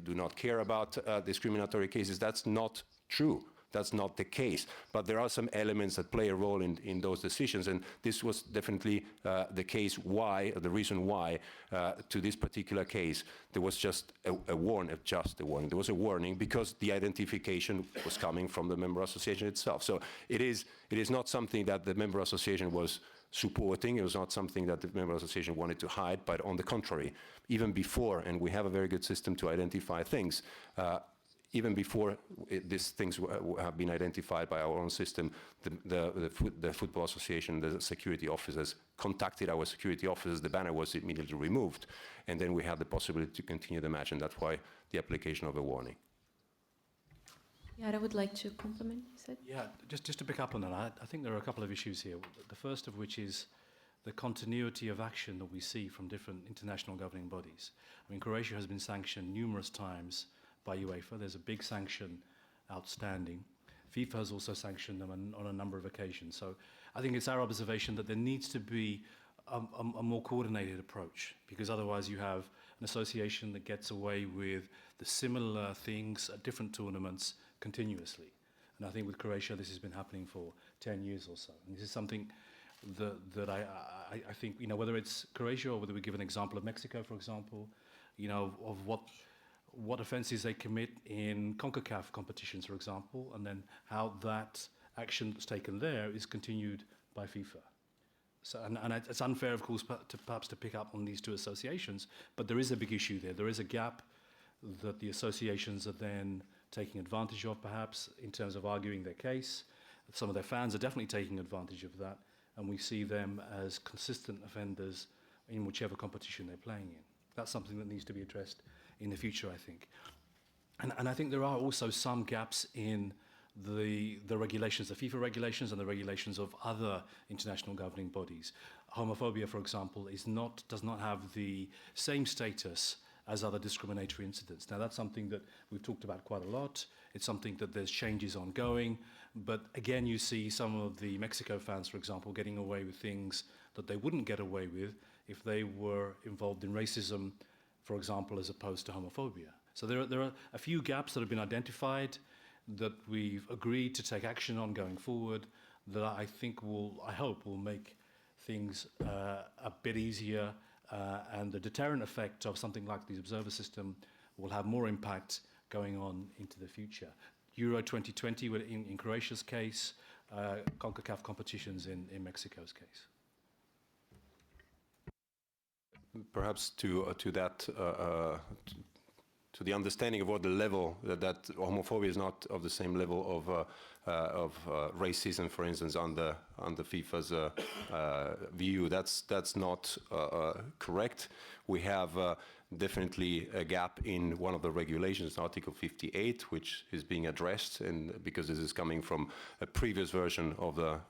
S2: do not care about discriminatory cases. That's not true. That's not the case. But there are some elements that play a role in those decisions, and this was definitely the case why, the reason why, to this particular case, there was just a warning. There was a warning because the identification was coming from the member association itself. So it is not something that the member association was supporting. It was not something that the member association wanted to hide, but on the contrary, even before, and we have a very good system to identify things, even before these things have been identified by our own system, the Football Association, the security officers contacted our security officers, the banner was immediately removed, and then we had the possibility to continue the match, and that's why the application of a warning.
S1: Yeah, I would like to compliment, you said?
S5: Yeah, just to pick up on that, I think there are a couple of issues here. The first of which is the continuity of action that we see from different international governing bodies. I mean, Croatia has been sanctioned numerous times by UEFA. There's a big sanction outstanding. FIFA has also sanctioned them on a number of occasions. So I think it's our observation that there needs to be a more coordinated approach, because otherwise you have an association that gets away with the similar things at different tournaments continuously. And I think with Croatia this has been happening for 10 years or so. And this is something that I think, you know, whether it's Croatia or whether we give an example of Mexico, for example, you know, of what offences they commit in CONCACAF competitions, for example, and then how that action that's taken there is continued by FIFA. So, and it's unfair, of course, perhaps to pick up on these 2 associations, but there is a big issue there. There is a gap that the associations are then taking advantage of, perhaps, in terms of arguing their case. Some of their fans are definitely taking advantage of that, and we see them as consistent offenders in whichever competition they're playing in. That's something that needs to be addressed in the future, I think. And I think there are also some gaps in the regulations, the FIFA regulations and the regulations of other international governing bodies. Homophobia, for example, does not have the same status as other discriminatory incidents. Now, that's something that we've talked about quite a lot. It's something that there's changes ongoing. But again, you see some of the Mexico fans, for example, getting away with things that they wouldn't get away with if they were involved in racism, for example, as opposed to homophobia. So there are a few gaps that have been identified that we've agreed to take action on going forward that I think I hope will make things a bit easier, and the deterrent effect of something like the observer system will have more impact going on into the future. Euro 2020 in Croatia's case, CONCACAF competitions in Mexico's case.
S2: Perhaps to to the understanding of what the level that homophobia is not of the same level of racism, for instance, under FIFA's view. That's not correct. We have definitely a gap in one of the regulations, Article 58, which is being addressed, and because this is coming from a previous version of the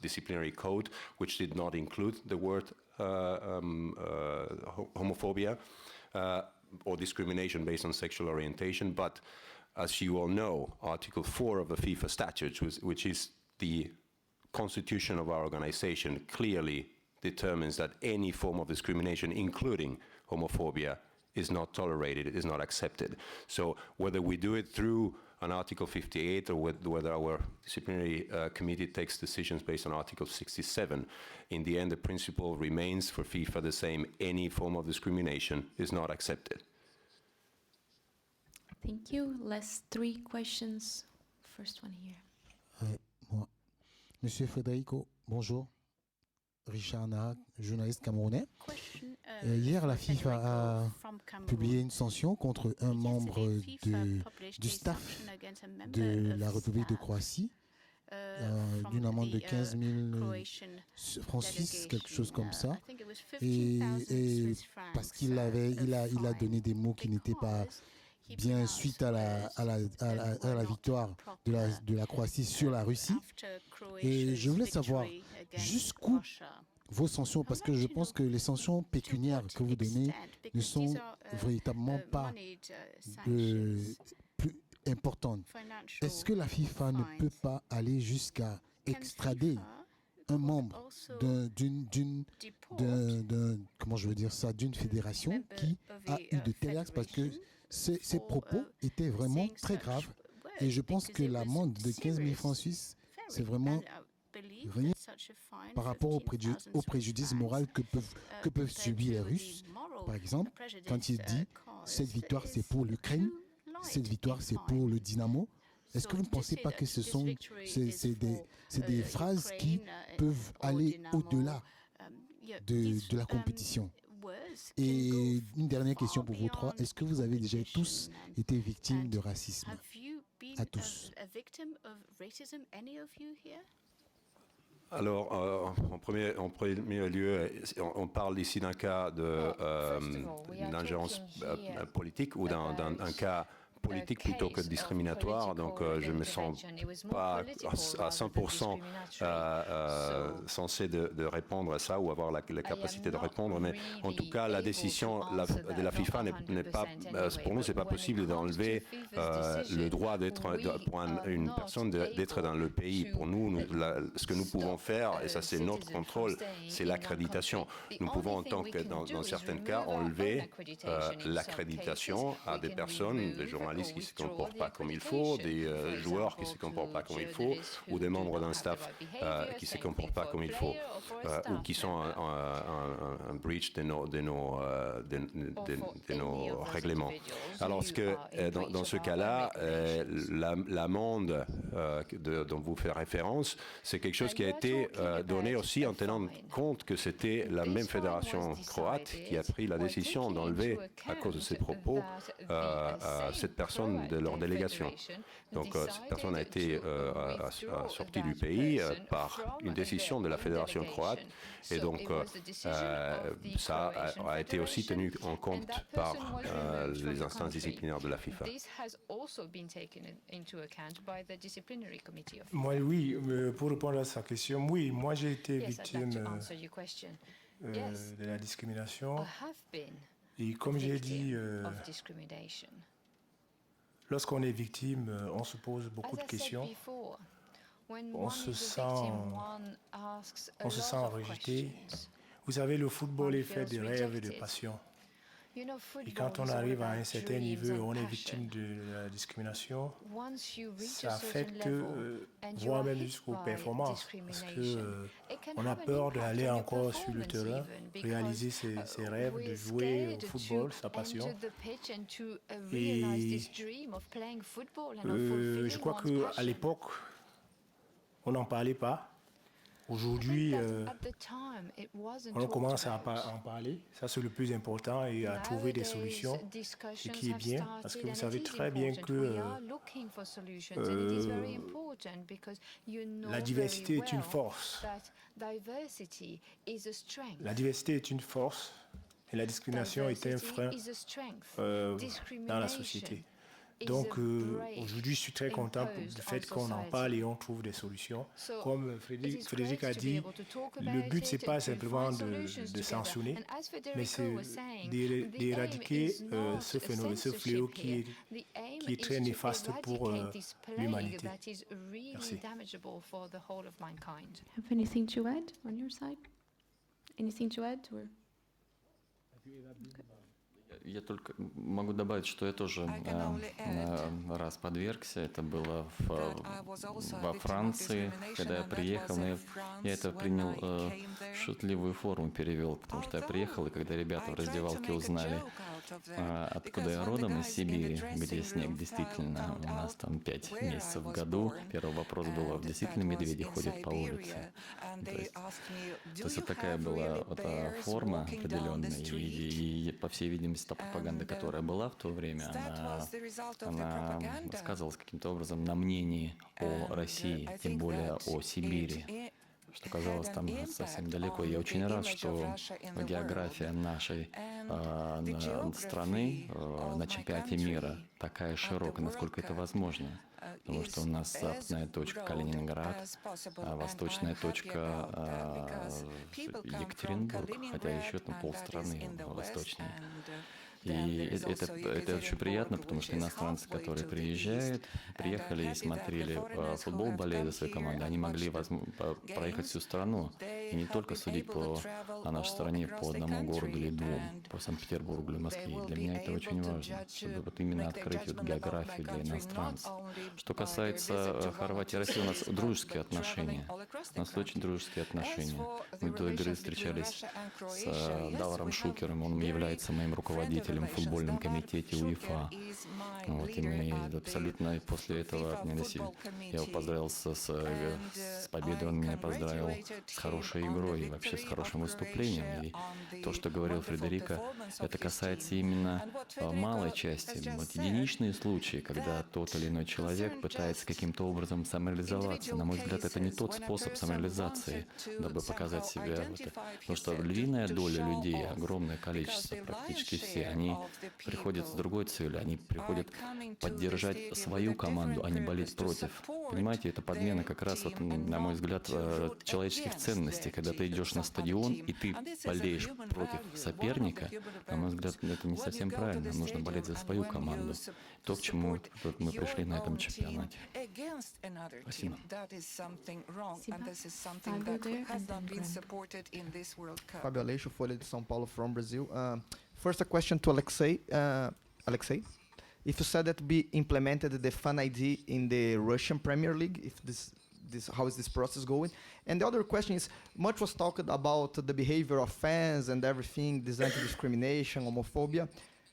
S2: disciplinary code, which did not include the word homophobia or discrimination based on sexual orientation. But as you all know, Article 4 of the FIFA statute, which is the constitution of our organization, clearly determines that any form of discrimination, including homophobia, is not tolerated, it is not accepted. So whether we do it through an Article 58 or whether our disciplinary committee takes decisions based on Article 67, in the end the principle remains for FIFA the same: any form of discrimination is not accepted.
S1: Thank you. Last 3 questions. First one here.
S11: Moi. Monsieur Federico, bonjour. Richard Narak, journaliste camerounais. Hier, la FIFA a publié une sanction contre un membre du staff de la République de Croatie, d'une amende de 15 000 francs suisses, quelque chose comme ça, et parce qu'il a donné des mots qui n'étaient pas bien suite à la victoire de la Croatie sur la Russie. Et je voulais savoir jusqu'où vos sanctions, parce que je pense que les sanctions pécuniaires que vous donnez ne sont véritablement pas plus importantes. Est-ce que la FIFA ne peut pas aller jusqu'à extrader un membre d'une fédération qui a eu de tels actes, parce que ces propos étaient vraiment très graves, et je pense que l'amende de 15 000 francs suisses, c'est vraiment rien par rapport au préjudice moral que peuvent subir les Russes. Par exemple, quand il dit « cette victoire c'est pour l'Ukraine, cette victoire c'est pour le Dynamo », est-ce que vous ne pensez pas que c'est des phrases qui peuvent aller au-delà de la compétition? Et une dernière question pour vous trois. Est-ce que vous avez déjà tous été victimes de racisme? À tous.
S2: Alors, en premier lieu, on parle ici d'un cas d'ingérence politique ou d'un cas politique plutôt que discriminatoire, donc je ne me sens pas à 100% censé de répondre à ça ou avoir la capacité de répondre, mais en tout cas la décision de la FIFA n'est pas, pour nous c'est pas possible d'enlever le droit pour une personne d'être dans le pays. Pour nous, ce que nous pouvons faire, et ça c'est notre contrôle, c'est l'accréditation. Nous pouvons en tant que dans certains cas enlever l'accréditation à des personnes, des journalistes qui ne se comportent pas comme il faut, des joueurs qui ne se comportent pas comme il faut, ou des membres d'un staff qui ne se comportent pas comme il faut, ou qui sont un breach de nos règlements. Alors dans ce cas-là, l'amende dont vous faites référence, c'est quelque chose qui a été donné aussi en tenant compte que c'était la même fédération croate qui a pris la décision d'enlever, à cause de ses propos, cette personne de leur délégation. Donc cette personne a été sortie du pays par une décision de la fédération croate, et donc ça a été aussi tenu en compte par les instances disciplinaires de la FIFA.
S3: Moi, oui, pour répondre à sa question, oui, moi j'ai été victime de la discrimination. Et comme j'ai dit, lorsqu'on est victime, on se pose beaucoup de questions. On se sent rejeté. Vous savez, le football est fait de rêves et de passion. Et quand on arrive à un certain niveau, on est victime de la discrimination, ça affecte voire même jusqu'aux performances, parce qu'on a peur d'aller encore sur le terrain, réaliser ses rêves, de jouer au football, sa passion. Et je crois qu'à l'époque, on n'en parlait pas. Aujourd'hui, on commence à en parler. Ça, c'est le plus important et à trouver des solutions, ce qui est bien, parce que vous savez très bien que la diversité est une force. La diversité est une force et la discrimination est un frein dans la société. Donc aujourd'hui, je suis très content du fait qu'on en parle et on trouve des solutions. Comme Frédéric a dit, le but, ce n'est pas simplement de sanctionner, mais c'est d'éradiquer ce phénomène, ce fléau qui est très néfaste pour l'humanité. Merci.
S1: Have anything to add on your side? Anything to add? Or?
S4: Я только могу добавить, что я тоже раз подвергся. Это было во Франции, когда я приехал. Но я это принял в шутливую форму, перевел, потому что я приехал, и когда ребята в раздевалке узнали, откуда я родом, из Сибири, где снег действительно у нас там 5 месяцев в году. Первый вопрос был, действительно медведи ходят по улице? То есть это такая была форма определенная, и по всей видимости, та пропаганда, которая была в то время, она сказывалась каким-то образом на мнении о России, тем более о Сибири, что казалось там совсем далеко. Я очень рад, что география нашей страны на чемпионате мира такая широкая, насколько это возможно. Потому что у нас западная точка Калининград, восточная точка Екатеринбург, хотя еще там полстраны восточнее. И это очень приятно, потому что иностранцы, которые приехали и смотрели футбол, болели за свою команду, они могли проехать всю страну и не только судить о нашей стране по одному городу или двум, по Санкт-Петербургу или Москве. Для меня это очень важно, чтобы вот именно открыть географию для иностранцев. Что касается Хорватии и России, у нас дружеские отношения. У нас очень дружеские отношения. Мы до игры встречались с Даваром Шукером, он является моим руководителем в футбольном комитете УЕФА. Вот, и мы абсолютно после этого я его поздравил с победой, он меня поздравил с хорошей игрой и вообще с хорошим выступлением. И то, что говорил Федерико, это касается именно малой части. Вот единичные случаи, когда тот или иной человек пытается каким-то образом самореализоваться. На мой взгляд, это не тот способ самореализации, дабы показать себя. Потому что львиная доля людей, огромное количество, практически все, они приходят с другой целью, они приходят поддержать свою команду, а не болеть против. Понимаете, это подмена как раз, вот, на мой взгляд, человеческих ценностей. Когда ты идешь на стадион и ты болеешь против соперника, на мой взгляд, это не совсем правильно. Нужно болеть за свою команду. То, к чему мы пришли на этом чемпионате. Спасибо.
S12: Fábio Aleixo, Folha de São Paulo from Brazil. First, a question to Alexey. Alexey, if you said that we implemented the Fan ID in the Russian Premier League, if how is this process going? And the other question is, much was talked about the behavior of fans and everything, this anti-discrimination, homophobia,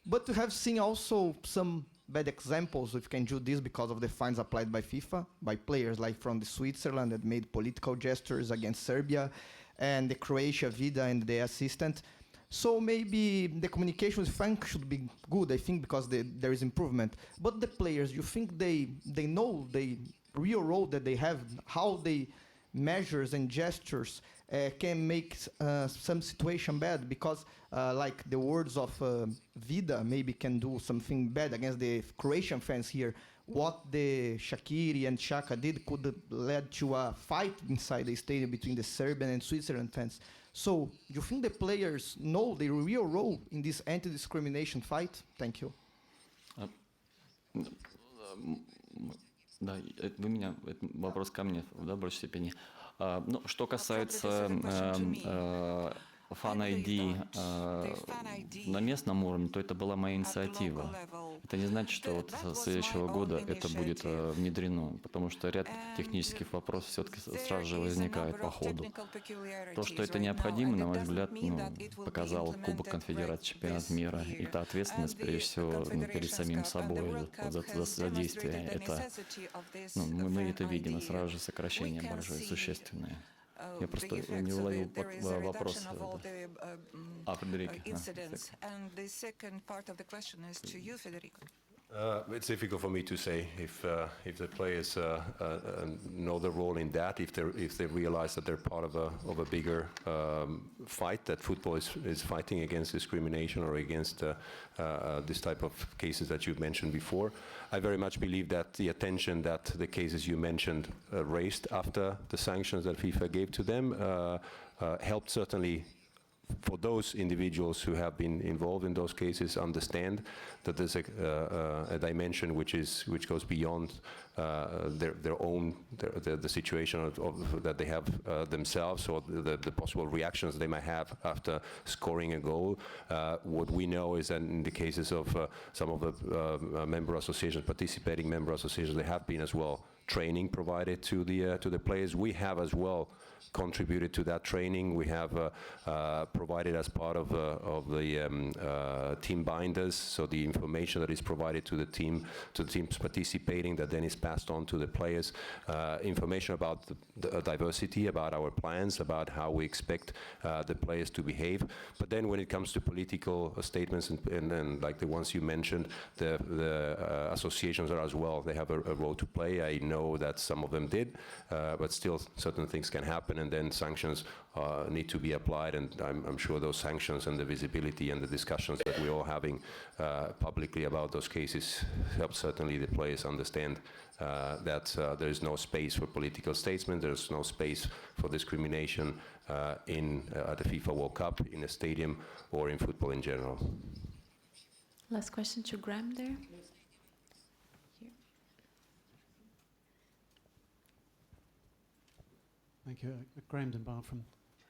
S12: but we have seen also some bad examples, if you can do this, because of the fines applied by FIFA, by players like from the Switzerland that made political gestures against Serbia, and the Croatia Vida and the assistant. So maybe the communication with fans should be good, I think, because there is improvement. But the players, you think they know the real role that they have, how they measures and gestures can make some situation bad? Because like the words of Vida maybe can do something bad against the Croatian fans here. What the Shaqiri and Xhaka did could lead to a fight inside the stadium between the Serbian and Switzerland fans. So, do you think the players know their real role in this anti-discrimination fight? Thank you.
S4: Да, вы меня, это вопрос ко мне, да, в большей степени. Ну, что касается Fan ID на местном уровне, то это была моя инициатива. Это не значит, что вот с следующего года это будет внедрено, потому что ряд технических вопросов все-таки сразу же возникает по ходу. То, что это необходимо, на мой взгляд, показал Кубок Конфедерации, чемпионат мира, и та ответственность, прежде всего, перед самим собой за действие. Это, мы это видим, и сразу же сокращение большое, существенное. Я просто не уловил вопрос. Федерико.
S13: Incidents. And the second part of the question is to you, Federico.
S2: It's difficult for me to say if the players know the role in that, if they realize that they're part of a bigger fight, that football is fighting against discrimination or against this type of cases that you've mentioned before. I very much believe that the attention that the cases you mentioned raised after the sanctions that FIFA gave to them helped certainly for those individuals who have been involved in those cases understand that there's a dimension which goes beyond the situation that they have themselves or the possible reactions they might have after scoring a goal. What we know is that in the cases of some of the member associations, participating member associations, there have been as well training provided to the players. We have as well contributed to that training. We have provided as part of the team binders, so the information that is provided to the teams participating that then is passed on to the players, information about the diversity, about our plans, about how we expect the players to behave. But then when it comes to political statements and like the ones you mentioned, the associations are as well, they have a role to play. I know that some of them did, but still certain things can happen, and then sanctions need to be applied, and I'm sure those sanctions and the visibility and the discussions that we're all having publicly about those cases help certainly the players understand that there is no space for political statements, there's no space for discrimination at the FIFA World Cup, in a stadium, or in football in general.
S1: Last question to Graham there.
S14: Thank you. Graham Dunbar from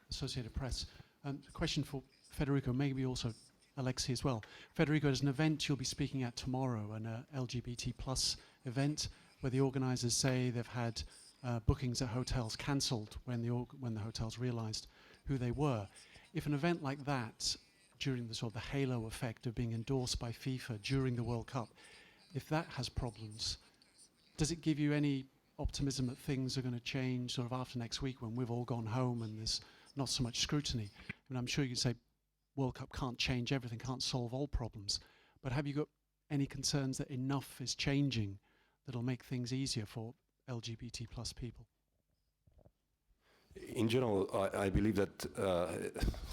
S14: Associated Press. A question for Federico, maybe also Alexey as well. Federico, there's an event you'll be speaking at tomorrow, an LGBT plus event, where the organisers say they've had bookings at hotels cancelled when the hotels realised who they were. If an event like that, during the sort of the halo effect of being endorsed by FIFA during the World Cup, if that has problems, does it give you any optimism that things are going to change sort of after next week when we've all gone home and there's not so much scrutiny? I mean, I'm sure you can say World Cup can't change everything, can't solve all problems, but have you got any concerns that enough is changing that'll make things easier for LGBT plus people?
S2: In general, I believe that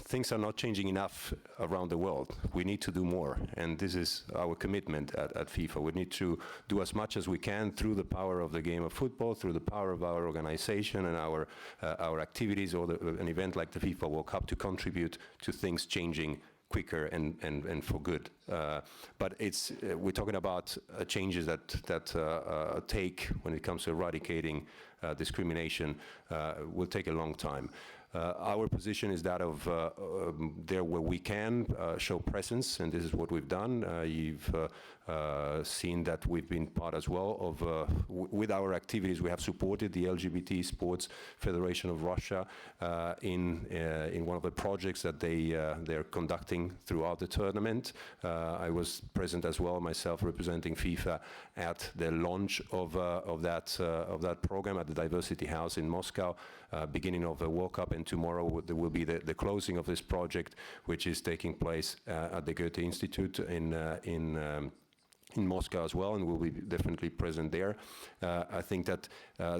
S2: things are not changing enough around the world. We need to do more, and this is our commitment at FIFA. We need to do as much as we can through the power of the game of football, through the power of our organization and our activities, or an event like the FIFA World Cup, to contribute to things changing quicker and for good. But we're talking about changes that take, when it comes to eradicating discrimination, will take a long time. Our position is that of there where we can show presence, and this is what we've done. You've seen that we've been part as well of, with our activities, we have supported the LGBT Sports Federation of Russia in one of the projects that they're conducting throughout the tournament. I was present as well, myself, representing FIFA at the launch of that program at the Diversity House in Moscow, beginning of the World Cup, and tomorrow there will be the closing of this project, which is taking place at the Goethe Institute in Moscow as well, and we'll be definitely present there. I think that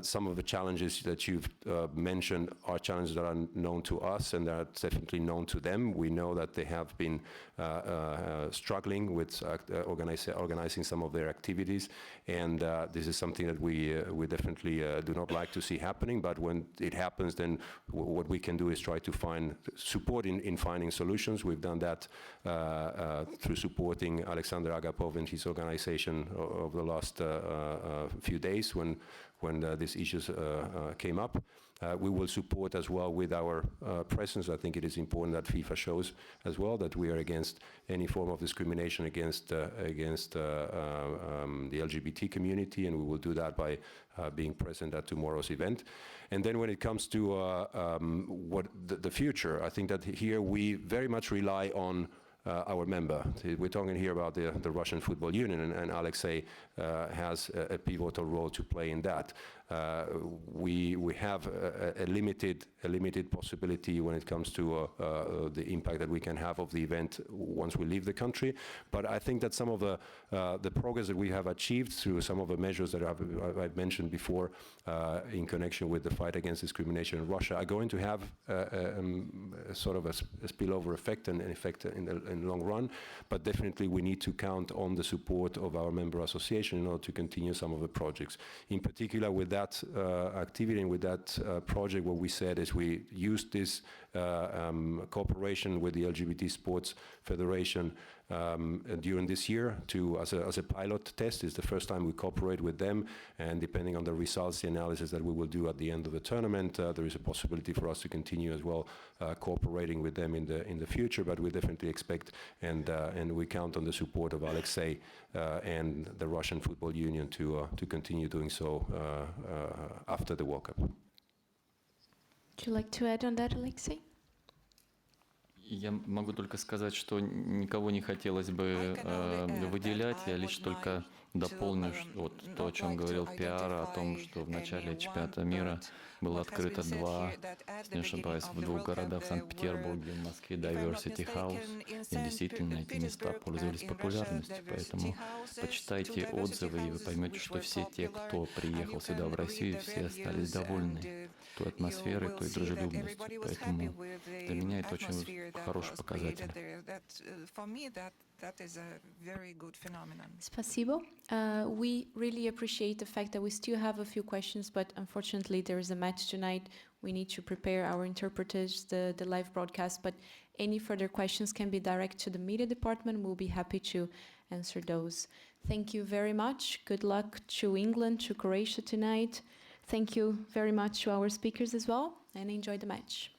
S2: some of the challenges that you've mentioned are challenges that are known to us and are definitely known to them. We know that they have been struggling with organizing some of their activities, and this is something that we definitely do not like to see happening. But when it happens, then what we can do is try to find support in finding solutions. We've done that through supporting Alexander Agapov and his organization over the last few days when these issues came up. We will support as well with our presence. I think it is important that FIFA shows as well that we are against any form of discrimination against the LGBT community, and we will do that by being present at tomorrow's event. And then when it comes to what the future, I think that here we very much rely on our member. We're talking here about the Russian Football Union, and Alexey has a pivotal role to play in that. we have a limited possibility when it comes to the impact that we can have of the event once we leave the country. But I think that some of the progress that we have achieved through some of the measures that I've mentioned before in connection with the fight against discrimination in Russia are going to have sort of a spillover effect and an effect in the long run. But definitely we need to count on the support of our member association in order to continue some of the projects. In particular with that activity and with that project, what we said is we used this cooperation with the LGBT Sports Federation during this year as a pilot test. It's the first time we cooperate with them, and depending on the results, the analysis that we will do at the end of the tournament, there is a possibility for us to continue as well cooperating with them in the future. But we definitely expect and we count on the support of Alexey and the Russian Football Union to continue doing so after the World Cup.
S1: Would you like to add on that, Alexey?
S4: Я могу только сказать, что никого не хотелось бы выделять. Я лишь только дополню вот то, о чем говорил Piara, о том, что в начале чемпионата мира было открыто если не ошибаюсь, в 2 городах, в Санкт-Петербурге, в Москве, Diversity House. И действительно эти места пользовались популярностью. Поэтому почитайте отзывы, и вы поймете, что все те, кто приехал сюда, в Россию, все остались довольны той атмосферой, той дружелюбностью. Поэтому для меня это очень хороший показатель.
S13: That is a very good phenomenon.
S1: Spasibo. We really appreciate the fact that we still have a few questions, but unfortunately there is a match tonight. We need to prepare our interpreters, the live broadcast, but any further questions can be direct to the media department. We'll be happy to answer those. Thank you very much. Good luck to England, to Croatia tonight. Thank you very much to our speakers as well, and enjoy the match.